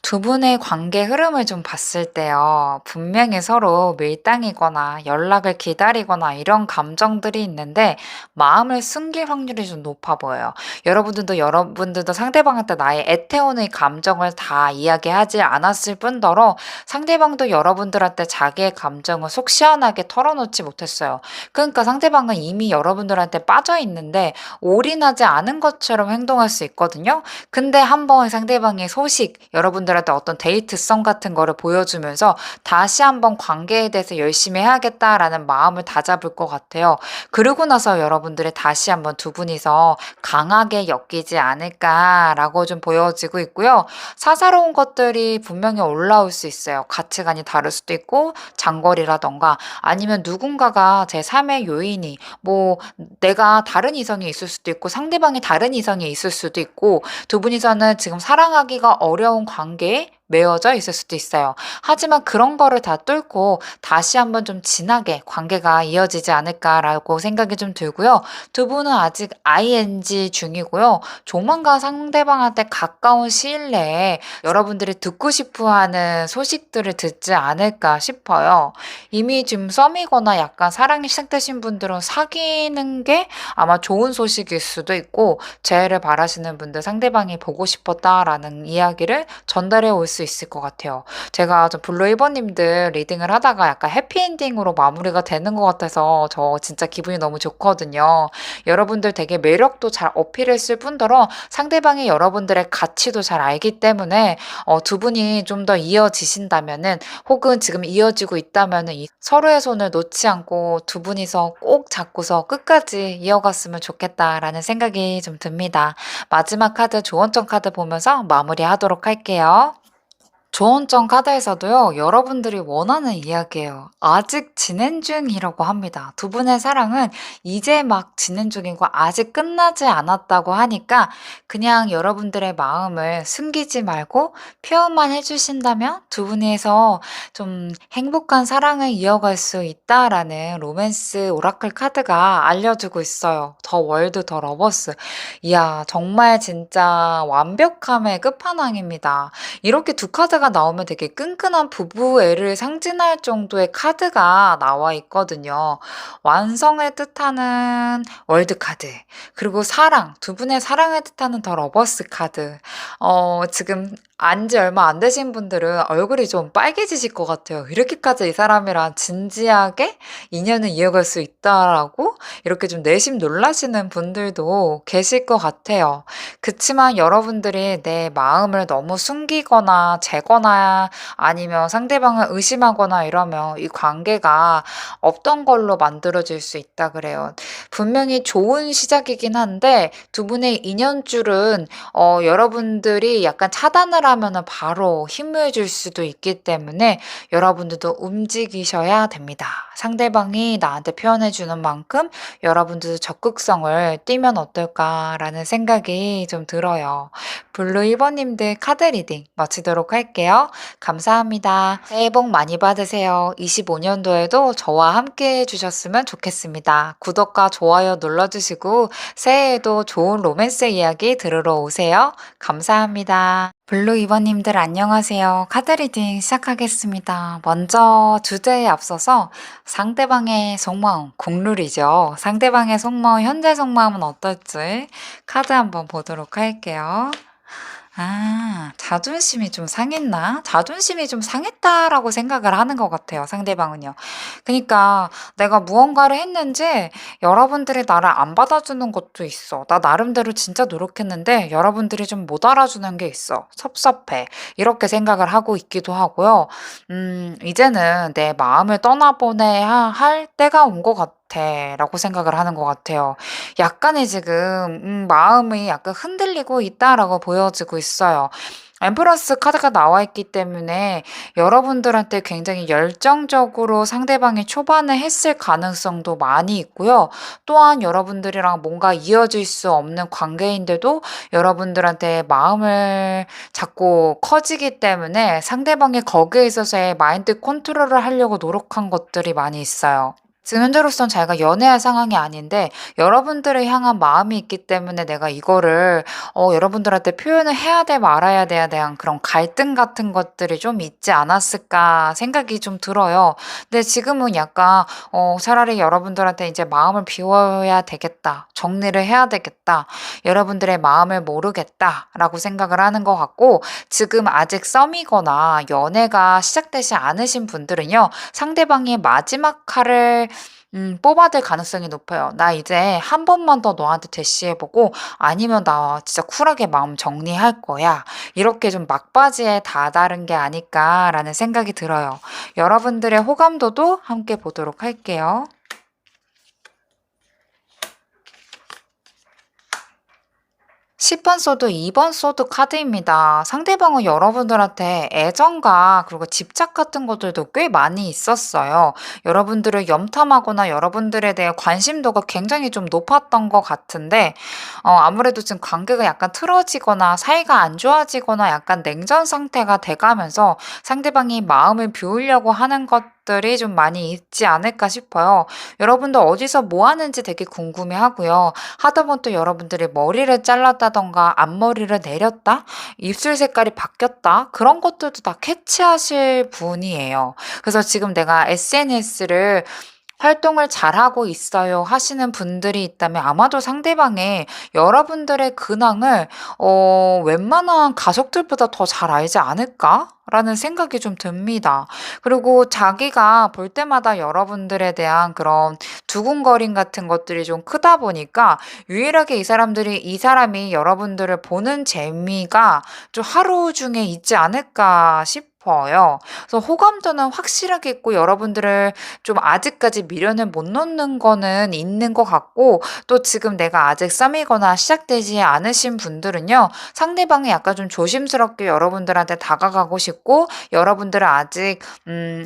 두 분의 관계 흐름을 좀 봤을 때요. 분명히 서로 밀당이거나 연락을 기다리거나 이런 감정들이 있는데 마음을 숨길 확률이 좀 높아 보여요. 여러분들도 상대방한테 나의 애태우는 감정을 다 이야기하지 않았을 뿐더러 상대방도 여러분들한테 자기의 감정을 속 시원하게 털어놓지 못했어요. 그러니까 상대방은 이미 여러분들한테 빠져 있는데 올인하지 않은 것처럼 행동할 수 있거든요. 근데 한번 상대방의 소식, 여러분들한테 어떤 데이트성 같은 거를 보여주면서 다시 한번 관계에 대해서 열심히 해야겠다라는 마음을 다잡을 것 같아요. 그러고 나서 여러분들이 다시 한번 두 분이서 강하게 엮이지 않을까라고 좀 보여지고 있고요. 사사로운 것들이 분명히 올라올 수 있어요. 가치관이 다를 수도 있고 장거리라던가 아니면 누군가가 제3의 요인이 뭐 내가 다른 이성이 있을 수도 있고 상대방이 다른 이성이 있을 수도 있고 두 분이서는 지금 사랑하기가 어려운 관계에 매어져 있을 수도 있어요. 하지만 그런 거를 다 뚫고 다시 한번 좀 진하게 관계가 이어지지 않을까라고 생각이 좀 들고요. 두 분은 아직 ING 중이고요. 조만간 상대방한테 가까운 시일 내에 여러분들이 듣고 싶어 하는 소식들을 듣지 않을까 싶어요. 이미 지금 썸이거나 약간 사랑이 시작되신 분들은 사귀는 게 아마 좋은 소식일 수도 있고 재회를 바라시는 분들 상대방이 보고 싶었다라는 이야기를 전달해 올 수 있을 것 같아요. 제가 좀 블루 1번님들 리딩을 하다가 약간 해피엔딩으로 마무리가 되는 것 같아서 저 진짜 기분이 너무 좋거든요. 여러분들 되게 매력도 잘 어필했을 뿐더러 상대방이 여러분들의 가치도 잘 알기 때문에 두 분이 좀 더 이어지신다면은 혹은 지금 이어지고 있다면은 서로의 손을 놓지 않고 두 분이서 꼭 잡고서 끝까지 이어갔으면 좋겠다라는 생각이 좀 듭니다. 마지막 카드 조언점 카드 보면서 마무리하도록 할게요. 조언점 카드에서도요, 여러분들이 원하는 이야기예요. 아직 진행 중이라고 합니다. 두 분의 사랑은 이제 막 진행 중이고 아직 끝나지 않았다고 하니까 그냥 여러분들의 마음을 숨기지 말고 표현만 해주신다면 두 분이서 좀 행복한 사랑을 이어갈 수 있다라는 로맨스 오라클 카드가 알려주고 있어요. 더 월드, 더 러버스. 이야, 정말 진짜 완벽함의 끝판왕입니다. 이렇게 두 카드가 나오면 되게 끈끈한 부부애를 상징할 정도의 카드가 나와 있거든요. 완성을 뜻하는 월드 카드, 그리고 사랑, 두 분의 사랑을 뜻하는 더 러버스 카드. 지금 안지 얼마 안 되신 분들은 얼굴이 좀 빨개지실 것 같아요. 이렇게까지 이 사람이랑 진지하게 인연을 이어갈 수 있다라고 이렇게 좀 내심 놀라시는 분들도 계실 것 같아요. 그치만 여러분들이 내 마음을 너무 숨기거나 재거나 아니면 상대방을 의심하거나 이러면 이 관계가 없던 걸로 만들어질 수 있다 그래요. 분명히 좋은 시작이긴 한데 두 분의 인연줄은 여러분들이 약간 차단을 하면은 바로 희무해질 수도 있기 때문에 여러분들도 움직이셔야 됩니다. 상대방이 나한테 표현해 주는 만큼 여러분들도 적극성을 띠면 어떨까라는 생각이 좀 들어요. 블루 1번님들 카드 리딩 마치도록 할게요. 감사합니다. 새해 복 많이 받으세요. 25년도에도 저와 함께 해주셨으면 좋겠습니다. 구독과 좋아요 눌러주시고 새해에도 좋은 로맨스 이야기 들으러 오세요. 감사합니다. 블루 2번님들 안녕하세요. 카드 리딩 시작하겠습니다. 먼저 주제에 앞서서 상대방의 속마음, 국룰이죠. 상대방의 속마음, 현재 속마음은 어떨지 카드 한번 보도록 할게요. 자존심이 좀 상했나? 자존심이 좀 상했다라고 생각을 하는 것 같아요, 상대방은요. 그니까 내가 무언가를 했는지 여러분들이 나를 안 받아주는 것도 있어. 나 나름대로 진짜 노력했는데 여러분들이 좀 못 알아주는 게 있어. 섭섭해. 이렇게 생각을 하고 있기도 하고요. 이제는 내 마음을 떠나보내야 할 때가 온 것 같아. 라고 생각을 하는 것 같아요. 약간의 지금 마음이 약간 흔들리고 있다라고 보여지고 있어요. 엠프러스 카드가 나와 있기 때문에 여러분들한테 굉장히 열정적으로 상대방이 초반에 했을 가능성도 많이 있고요. 또한 여러분들이랑 뭔가 이어질 수 없는 관계인데도 여러분들한테 마음을 자꾸 커지기 때문에 상대방이 거기에 있어서의 마인드 컨트롤을 하려고 노력한 것들이 많이 있어요. 지금 현재로선 자기가 연애할 상황이 아닌데 여러분들을 향한 마음이 있기 때문에 내가 이거를 여러분들한테 표현을 해야 돼 말아야 돼에 대한 그런 갈등 같은 것들이 좀 있지 않았을까 생각이 좀 들어요. 근데 지금은 약간 차라리 여러분들한테 이제 '마음을 비워야 되겠다. 정리를 해야 되겠다. 여러분들의 마음을 모르겠다.'라고 생각을 하는 것 같고, 지금 아직 썸이거나 연애가 시작되지 않으신 분들은요, 상대방이 마지막 칼을 뽑아댈 가능성이 높아요. '나 이제 한 번만 더 너한테 대시해 보고 아니면 나 진짜 쿨하게 마음 정리할 거야.' 이렇게 좀 막바지에 다다른 게 아닐까라는 생각이 들어요. 여러분들의 호감도도 함께 보도록 할게요. 10번 소드, 2번 소드 카드입니다. 상대방은 여러분들한테 애정과 그리고 집착 같은 것들도 꽤 많이 있었어요. 여러분들을 염탐하거나 여러분들에 대해 관심도가 굉장히 좀 높았던 것 같은데, 아무래도 지금 관계가 약간 틀어지거나 사이가 안 좋아지거나 약간 냉전 상태가 돼가면서 상대방이 마음을 비우려고 하는 것들이 좀 많이 있지 않을까 싶어요. 여러분들 어디서 뭐 하는지 되게 궁금해하고요. 하다못해 또 여러분들이 머리를 잘랐다던가 앞머리를 내렸다, 입술 색깔이 바뀌었다, 그런 것들도 다 캐치하실 분이에요. 그래서 지금 내가 SNS를 활동을 잘하고 있어요 하시는 분들이 있다면 아마도 상대방이 여러분들의 근황을 웬만한 가족들보다 더 잘 알지 않을까라는 생각이 좀 듭니다. 그리고 자기가 볼 때마다 여러분들에 대한 그런 두근거림 같은 것들이 좀 크다 보니까 유일하게 이 사람이 여러분들을 보는 재미가 좀 하루 중에 있지 않을까 싶어요. 그래서 호감도는 확실하게 있고 여러분들을 좀 아직까지 미련을 못 놓는 거는 있는 것 같고, 또 지금 내가 아직 썸이거나 시작되지 않으신 분들은요, 상대방이 약간 좀 조심스럽게 여러분들한테 다가가고 싶고, 여러분들은 아직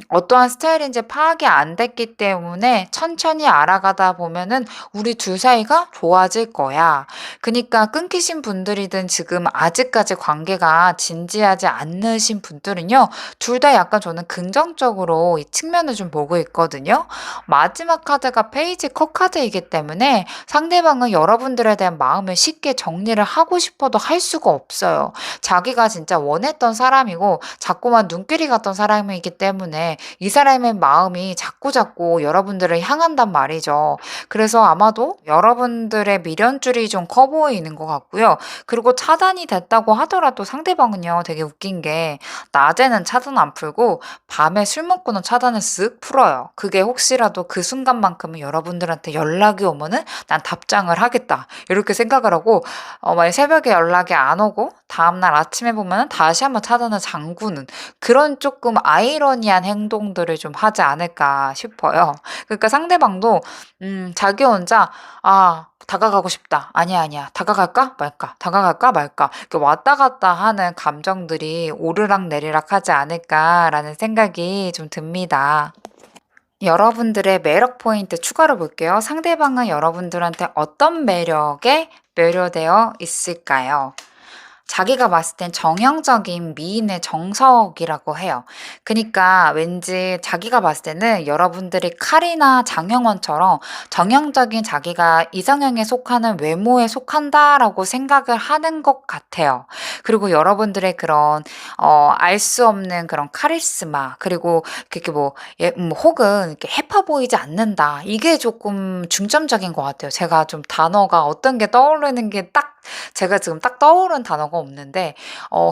어떠한 스타일인지 파악이 안 됐기 때문에 천천히 알아가다 보면은 우리 둘 사이가 좋아질 거야. 그니까 끊기신 분들이든 지금 아직까지 관계가 진지하지 않으신 분들은요, 둘 다 약간 저는 긍정적으로 이 측면을 좀 보고 있거든요. 마지막 카드가 페이지 컵 카드이기 때문에 상대방은 여러분들에 대한 마음을 쉽게 정리를 하고 싶어도 할 수가 없어요. 자기가 진짜 원했던 사람이고 자꾸만 눈길이 갔던 사람이기 때문에 이 사람의 마음이 자꾸자꾸 여러분들을 향한단 말이죠. 그래서 아마도 여러분들의 미련줄이 좀 커 보이는 것 같고요. 그리고 차단이 됐다고 하더라도 상대방은요, 되게 웃긴 게 낮에는 차단 안 풀고 밤에 술 먹고는 차단을 쓱 풀어요. 그게 혹시라도 그 순간만큼은 여러분들한테 연락이 오면은 '난 답장을 하겠다.' 이렇게 생각을 하고, 만약 새벽에 연락이 안 오고 다음날 아침에 보면은 다시 한번 차단을 잠그는 그런 조금 아이러니한 행동들을 좀 하지 않을까 싶어요. 그러니까 상대방도 자기 혼자 '아 다가가고 싶다. 아니야, 아니야. 다가갈까 말까? 다가갈까 말까?' 이렇게 왔다 갔다 하는 감정들이 오르락내리락 하지 않을까라는 생각이 좀 듭니다. 여러분들의 매력 포인트 추가로 볼게요. 상대방은 여러분들한테 어떤 매력에 매료되어 있을까요? 자기가 봤을 땐 정형적인 미인의 정석이라고 해요. 그니까 왠지 자기가 봤을 때는 여러분들이 칼이나 장형원처럼 정형적인 자기가 이상형에 속하는 외모에 속한다라고 생각을 하는 것 같아요. 그리고 여러분들의 그런 알 수 없는 그런 카리스마, 그리고 그렇게 혹은 이렇게 해파 보이지 않는다. 이게 조금 중점적인 것 같아요. 제가 좀 단어가 어떤 게 떠오르는 게 제가 지금 딱 떠오른 단어가 없는데,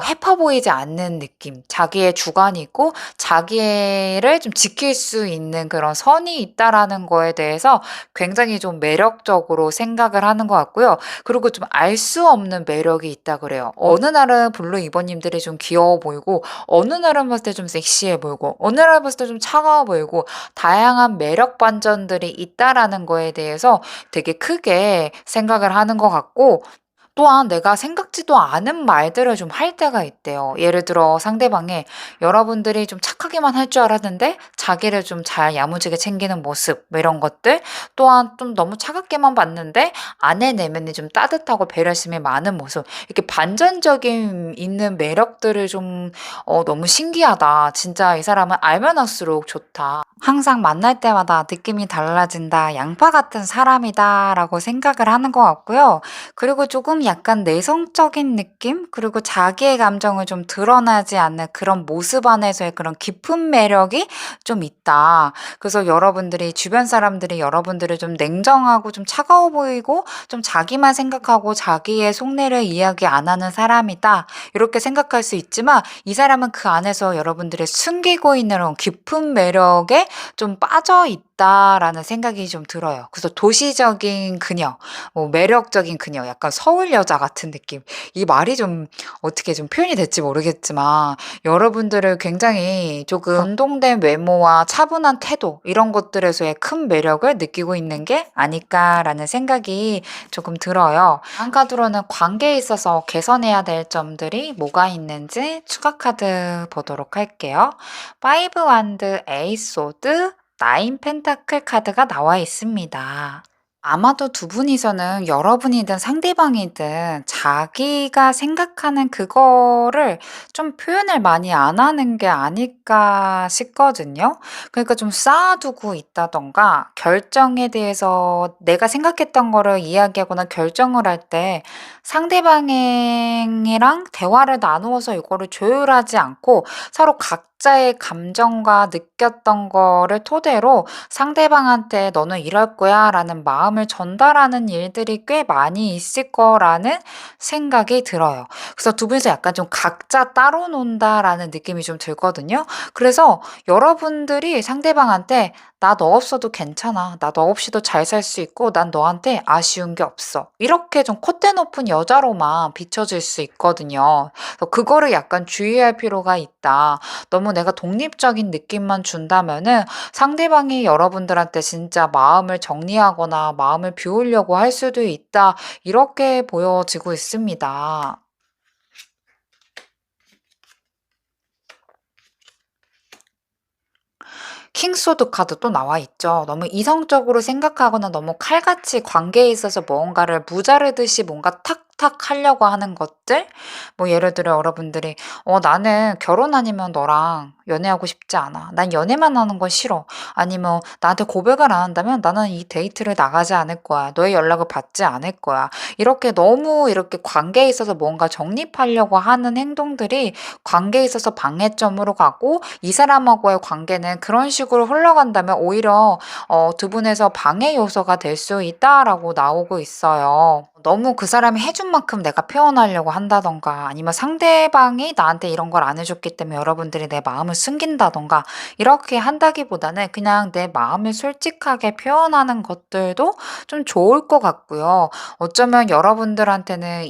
해파 보이지 않는 느낌, 자기의 주관이 있고 자기를 좀 지킬 수 있는 그런 선이 있다라는 거에 대해서 굉장히 좀 매력적으로 생각을 하는 것 같고요. 그리고 좀 알 수 없는 매력이 있다 그래요. 어느 날은 블루 이버님들이 좀 귀여워 보이고, 어느 날은 봤을 때 좀 섹시해 보이고, 어느 날 봤을 때 좀 차가워 보이고, 다양한 매력 반전들이 있다라는 거에 대해서 되게 크게 생각을 하는 것 같고, 또한 내가 생각지도 않은 말들을 좀 할 때가 있대요. 예를 들어 상대방이 여러분들이 좀 착하기만 할 줄 알았는데 자기를 좀 잘 야무지게 챙기는 모습 뭐 이런 것들, 또한 좀 너무 차갑게만 봤는데 안에 내면이 좀 따뜻하고 배려심이 많은 모습, 이렇게 반전적인 있는 매력들을 좀 너무 신기하다. 진짜 이 사람은 알면 할수록 좋다. 항상 만날 때마다 느낌이 달라진다. 양파 같은 사람이다라고 생각을 하는 것 같고요. 그리고 조금 약간 내성적인 느낌? 그리고 자기의 감정을 좀 드러나지 않는 그런 모습 안에서의 그런 깊은 매력이 좀 있다. 그래서 여러분들이, 주변 사람들이 여러분들을 좀 냉정하고 좀 차가워 보이고 좀 자기만 생각하고 자기의 속내를 이야기 안 하는 사람이다. 이렇게 생각할 수 있지만 이 사람은 그 안에서 여러분들의 숨기고 있는 그런 깊은 매력에 좀 빠져 있다라는 생각이 좀 들어요. 그래서 도시적인 그녀, 뭐 매력적인 그녀, 약간 서울 여자 같은 느낌. 이 말이 좀 어떻게 좀 표현이 될지 모르겠지만 여러분들을 굉장히 조금 운동된 외모와 차분한 태도 이런 것들에서의 큰 매력을 느끼고 있는 게 아닐까라는 생각이 조금 들어요. 다음 카드로는 관계에 있어서 개선해야 될 점들이 뭐가 있는지 추가 카드 보도록 할게요. 5 완드, 에이스 소드, 9 펜타클 카드가 나와 있습니다. 아마도 두 분이서는 여러분이든 상대방이든 자기가 생각하는 그거를 좀 표현을 많이 안 하는 게 아닐까 싶거든요. 그러니까 좀 쌓아두고 있다던가 결정에 대해서 내가 생각했던 거를 이야기하거나 결정을 할 때 상대방이랑 대화를 나누어서 이거를 조율하지 않고 서로 각자의 감정과 느꼈던 거를 토대로 상대방한테 "너는 이럴 거야."라는 마음을 전달하는 일들이 꽤 많이 있을 거라는 생각이 들어요. 그래서 두 분이서 약간 좀 '각자 따로 논다.'라는 느낌이 좀 들거든요. 그래서 여러분들이 상대방한테 "나 너 없어도 괜찮아. 나 너 없이도 잘 살 수 있고 난 너한테 아쉬운 게 없어." 이렇게 좀 콧대 높은 여자로만 비춰질 수 있거든요. 그래서 그거를 약간 주의할 필요가 있다. 너무 내가 독립적인 느낌만 준다면은 상대방이 여러분들한테 진짜 마음을 정리하거나 마음을 비우려고 할 수도 있다. 이렇게 보여지고 있습니다. 킹소드 카드 또 나와 있죠. 너무 이성적으로 생각하거나 너무 칼같이 관계에 있어서 무언가를 무자르듯이 뭔가 탁탁 하려고 하는 것들? 뭐 예를 들어 여러분들이 나는 결혼 아니면 너랑 연애하고 싶지 않아. 난 연애만 하는 건 싫어." 아니면 "나한테 고백을 안 한다면 나는 이 데이트를 나가지 않을 거야. 너의 연락을 받지 않을 거야." 이렇게 너무 이렇게 관계에 있어서 뭔가 정립하려고 하는 행동들이 관계에 있어서 방해점으로 가고, 이 사람하고의 관계는 그런 식으로 흘러간다면 오히려 두 분에서 방해 요소가 될 수 있다라고 나오고 있어요. 너무 그 사람이 해준 만큼 내가 표현하려고 한다든가, 아니면 상대방이 나한테 이런 걸 안 해줬기 때문에 여러분들이 내 마음을 숨긴다든가, 이렇게 한다기보다는 그냥 내 마음을 솔직하게 표현하는 것들도 좀 좋을 것 같고요. 어쩌면 여러분들한테는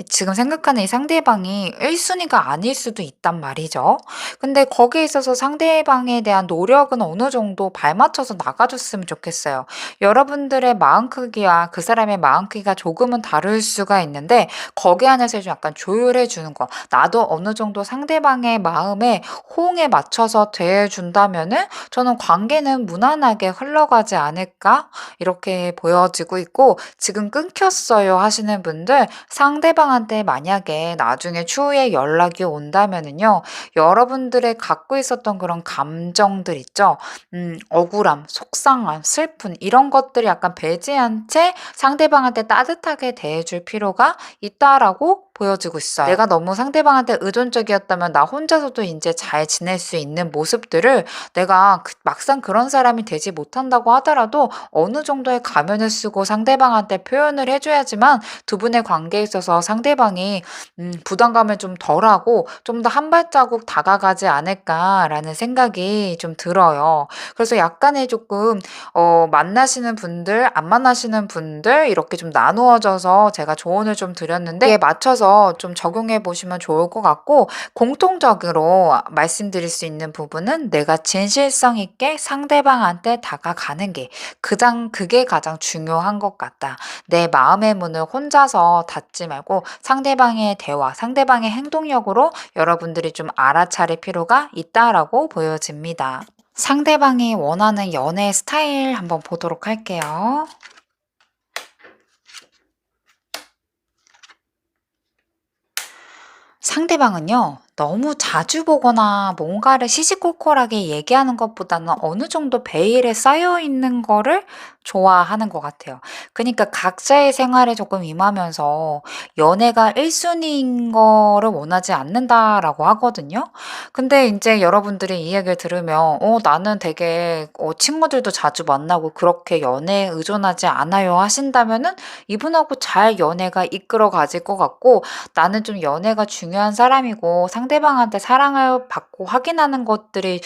지금 생각하는 이 상대방이 1순위가 순위가 아닐 수도 있단 말이죠. 근데 거기에 있어서 상대방에 대한 노력은 어느 정도 발맞춰서 나가줬으면 좋겠어요. 여러분들의 마음 크기와 그 사람의 마음 크기가 조금은 다를 수가 있는데 거기 안에서 좀 약간 조율해 주는 거. 나도 어느 정도 상대방의 마음에 호응에 맞춰서 대해준다면은 저는 관계는 무난하게 흘러가지 않을까? 이렇게 보여지고 있고, 지금 끊겼어요 하시는 분들, 상대방한테 만약에 나중에 추후에 연락이 온다면은요, 여러분들의 갖고 있었던 그런 감정들 있죠? 억울함, 속상함, 슬픈 이런 것들이 약간 배제한 채 상대방한테 따뜻하게 대해줄 필요가 있다라고 보여지고 있어요. 내가 너무 상대방한테 의존적이었다면 나 혼자서도 인제 잘 지낼 수 있는 모습들을, 내가 막상 그런 사람이 되지 못한다고 하더라도 어느 정도의 가면을 쓰고 상대방한테 표현을 해 줘야지만 두 분의 관계에 있어서 상대방이 부담감을 좀 덜하고 좀 더 한 발자국 다가가지 않을까라는 생각이 좀 들어요. 그래서 약간의 조금 만나시는 분들, 안 만나시는 분들 이렇게 좀 나누어져서 제가 조언을 좀 드렸는데, 이에 맞춰서 거 좀 적용해 보시면 좋을 것 같고, 공통적으로 말씀드릴 수 있는 부분은 내가 진실성 있게 상대방한테 다가가는 게 그게 가장 중요한 것 같다. 내 마음의 문을 혼자서 닫지 말고 상대방의 대화, 상대방의 행동력으로 여러분들이 좀 알아차릴 필요가 있다라고 보여집니다. 상대방이 원하는 연애 스타일 한번 보도록 할게요. 상대방은요, 너무 자주 보거나 뭔가를 시시콜콜하게 얘기하는 것보다는 어느 정도 베일에 쌓여 있는 거를 좋아하는 것 같아요. 그러니까 각자의 생활에 조금 임하면서 연애가 1순위인 거를 원하지 않는다라고 하거든요. 근데 이제 여러분들이 이 얘기를 들으면, 나는 되게, 친구들도 자주 만나고 그렇게 연애에 의존하지 않아요 하신다면은 이분하고 잘 연애가 이끌어 가질 것 같고, 나는 좀 연애가 중요한 사람이고 상대방한테 사랑을 받고 확인하는 것들이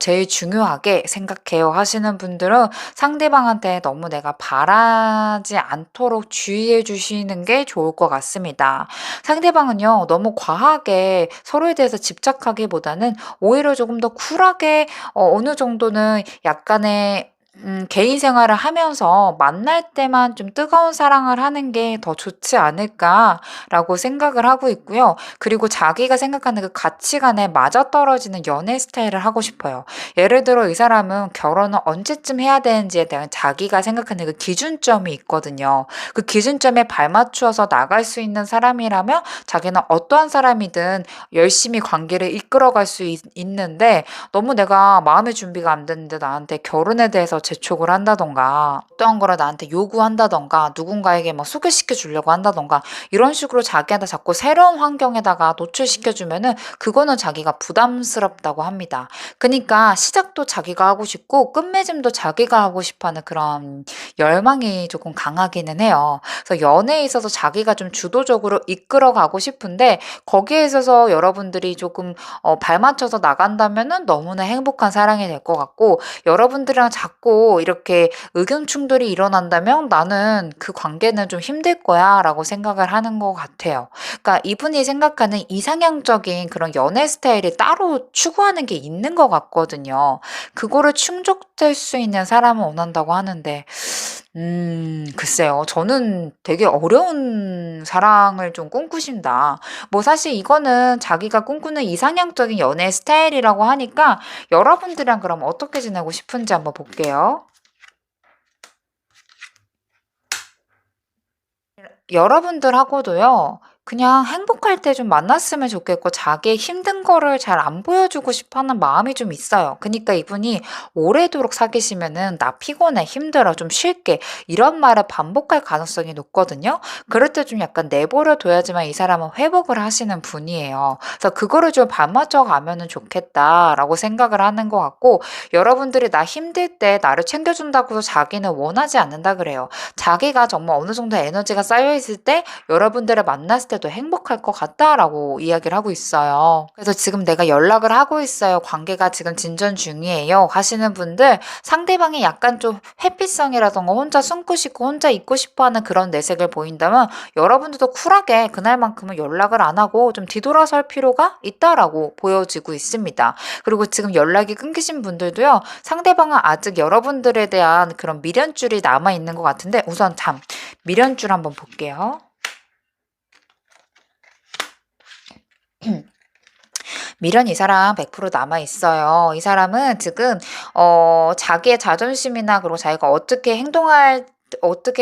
제일 중요하게 생각해요 하시는 분들은 상대방한테 너무 내가 바라지 않도록 주의해 주시는 게 좋을 것 같습니다. 상대방은요, 너무 과하게 서로에 대해서 집착하기보다는 오히려 조금 더 쿨하게 어느 정도는 약간의 개인 생활을 하면서 만날 때만 좀 뜨거운 사랑을 하는 게 더 좋지 않을까라고 생각을 하고 있고요. 그리고 자기가 생각하는 그 가치관에 맞아떨어지는 연애 스타일을 하고 싶어요. 예를 들어 이 사람은 결혼을 언제쯤 해야 되는지에 대한 자기가 생각하는 그 기준점이 있거든요. 그 기준점에 발맞추어서 나갈 수 있는 사람이라면 자기는 어떠한 사람이든 열심히 관계를 이끌어갈 수 있는데, 너무 내가 마음의 준비가 안 됐는데 나한테 결혼에 대해서 재촉을 한다던가 어떠한 거를 나한테 요구한다던가 누군가에게 막 소개시켜 주려고 한다던가 이런 식으로 자기한테 자꾸 새로운 환경에다가 노출시켜 주면은 그거는 자기가 부담스럽다고 합니다. 그니까 시작도 자기가 하고 싶고 끝맺음도 자기가 하고 싶어 하는 그런 열망이 조금 강하기는 해요. 그래서 연애에 있어서 자기가 좀 주도적으로 이끌어 가고 싶은데, 거기에 있어서 여러분들이 조금 발맞춰서 나간다면은 너무나 행복한 사랑이 될 것 같고, 여러분들이랑 자꾸 이렇게 의견 충돌이 일어난다면 나는 그 관계는 좀 힘들 거야 라고 생각을 하는 것 같아요. 그러니까 이분이 생각하는 이상향적인 그런 연애 스타일이 따로 추구하는 게 있는 것 같거든요. 그거를 충족될 수 있는 사람을 원한다고 하는데, 글쎄요. 저는 되게 어려운 사랑을 좀 꿈꾸신다. 뭐 사실 이거는 자기가 꿈꾸는 이상향적인 연애 스타일이라고 하니까 여러분들이랑 그럼 어떻게 지내고 싶은지 한번 볼게요. 여러분들하고도요, 그냥 행복할 때 좀 만났으면 좋겠고, 자기의 힘든 거를 잘 안 보여주고 싶어 하는 마음이 좀 있어요. 그니까 이분이 오래도록 사귀시면은, 나 피곤해, 힘들어, 좀 쉴게. 이런 말을 반복할 가능성이 높거든요. 그럴 때 좀 약간 내버려 둬야지만 이 사람은 회복을 하시는 분이에요. 그래서 그거를 좀 발맞춰 가면은 좋겠다라고 생각을 하는 것 같고, 여러분들이 나 힘들 때 나를 챙겨준다고 해서 자기는 원하지 않는다 그래요. 자기가 정말 어느 정도 에너지가 쌓여 있을 때 여러분들을 만났을 때도 행복할 것 같다라고 이야기를 하고 있어요. 그래서 지금 내가 연락을 하고 있어요. 관계가 지금 진전 중이에요. 하시는 분들, 상대방이 약간 좀 회피성이라던가 혼자 숨고 싶고 혼자 있고 싶어 하는 그런 내색을 보인다면 여러분들도 쿨하게 그날만큼은 연락을 안 하고 좀 뒤돌아설 필요가 있다라고 보여지고 있습니다. 그리고 지금 연락이 끊기신 분들도요, 상대방은 아직 여러분들에 대한 그런 미련줄이 남아 있는 것 같은데, 우선 미련줄 한번 볼게요. 미련 이 사람 100% 남아 있어요. 이 사람은 지금 자기의 자존심이나 그리고 자기가 어떻게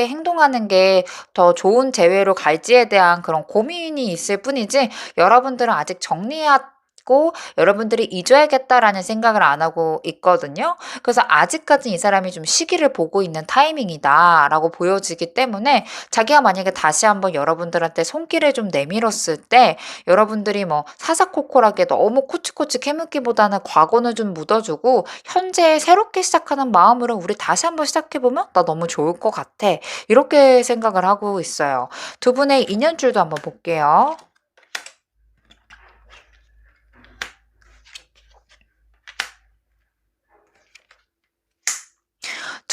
행동하는 게 더 좋은 재회로 갈지에 대한 그런 고민이 있을 뿐이지, 여러분들은 아직 정리하고 여러분들이 잊어야겠다라는 생각을 안 하고 있거든요. 그래서 아직까지 이 사람이 좀 시기를 보고 있는 타이밍이다라고 보여지기 때문에, 자기가 만약에 다시 한번 여러분들한테 손길을 좀 내밀었을 때 여러분들이 뭐 사사코콜하게 너무 코치코치 캐묻기보다는 과거는 좀 묻어주고 현재 새롭게 시작하는 마음으로 우리 다시 한번 시작해보면 나 너무 좋을 것 같아. 이렇게 생각을 하고 있어요. 두 분의 인연줄도 한번 볼게요.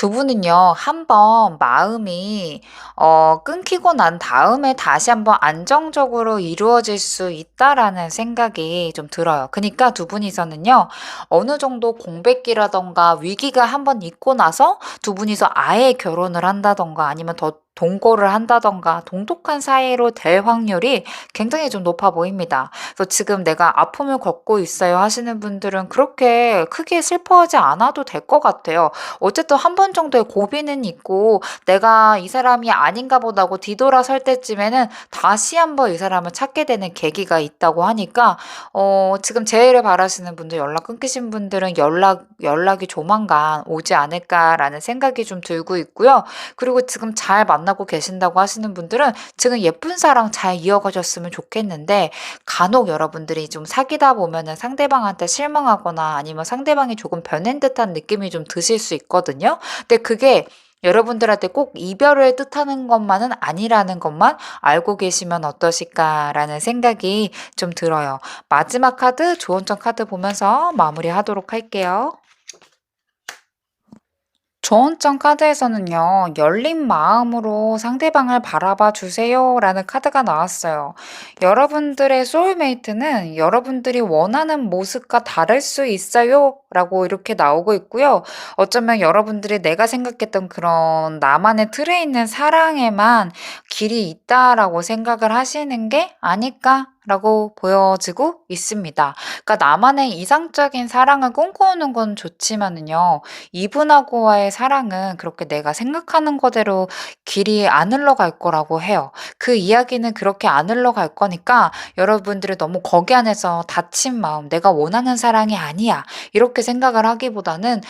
두 분은요, 한번 마음이 끊기고 난 다음에 다시 한번 안정적으로 이루어질 수 있다라는 생각이 좀 들어요. 그니까 두 분이서는요, 어느 정도 공백기라든가 위기가 한번 있고 나서 두 분이서 아예 결혼을 한다든가 아니면 더 동거를 한다든가 동독한 사이로 될 확률이 굉장히 좀 높아 보입니다. 그래서 지금 내가 아픔을 겪고 있어요 하시는 분들은 그렇게 크게 슬퍼하지 않아도 될 것 같아요. 어쨌든 한 번 정도의 고비는 있고 내가 이 사람이 아닌가 보다 하고 뒤돌아설 때쯤에는 다시 한번 이 사람을 찾게 되는 계기가 있다고 하니까 지금 재회를 바라시는 분들, 연락 끊기신 분들은 연락이 조만간 오지 않을까라는 생각이 좀 들고 있고요. 그리고 지금 잘 만나고 계신다고 하시는 분들은 지금 예쁜 사랑 잘 이어가셨으면 좋겠는데 간혹 여러분들이 좀 사귀다 보면은 상대방한테 실망하거나 아니면 상대방이 조금 변한 듯한 느낌이 좀 드실 수 있거든요. 근데 그게 여러분들한테 꼭 이별을 뜻하는 것만은 아니라는 것만 알고 계시면 어떠실까라는 생각이 좀 들어요. 마지막 카드, 조언점 카드 보면서 마무리하도록 할게요. 조언점 카드에서는요, 열린 마음으로 상대방을 바라봐 주세요라는 카드가 나왔어요. 여러분들의 소울메이트는 여러분들이 원하는 모습과 다를 수 있어요. 라고 이렇게 나오고 있고요. 어쩌면 여러분들이 내가 생각했던 그런 나만의 틀에 있는 사랑에만 길이 있다라고 생각을 하시는 게 아닐까? 라고 보여지고 있습니다. 그러니까 나만의 이상적인 사랑을 꿈꾸는 건 좋지만은요. 이분하고와의 사랑은 그렇게 내가 생각하는 거대로 길이 안 흘러갈 거라고 해요. 그 이야기는 그렇게 안 흘러갈 거니까 여러분들이 너무 거기 안에서 다친 마음, 내가 원하는 사랑이 아니야. 이렇게 생각을 하기보다는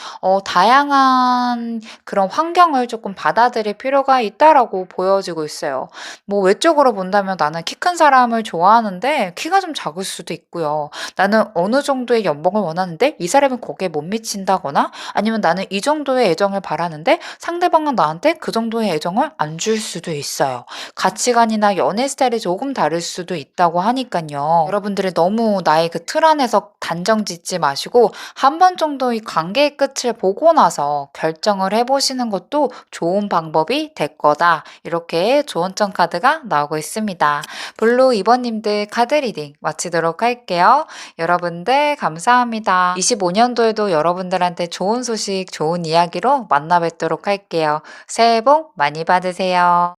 다양한 그런 환경을 조금 받아들일 필요가 있다라고 보여지고 있어요. 뭐 외적으로 본다면 나는 키 큰 사람을 좋아하는데 키가 좀 작을 수도 있고요. 나는 어느 정도의 연봉을 원하는데 이 사람은 거기에 못 미친다거나 아니면 나는 이 정도의 애정을 바라는데 상대방은 나한테 그 정도의 애정을 안 줄 수도 있어요. 가치관이나 연애 스타일이 조금 다를 수도 있다고 하니깐요. 여러분들이 너무 나의 그 틀 안에서 단정 짓지 마시고 한 번 정도 이 관계의 끝을 보고 나서 결정을 해 보시는 것도 좋은 방법이 될 거다. 이렇게 조언점 카드가 나오고 있습니다. 블루 2번 님들 카드 리딩 마치도록 할게요. 여러분들 감사합니다. 25년도에도 여러분들한테 좋은 소식, 좋은 이야기로 만나 뵙도록 할게요. 새해 복 많이 받으세요.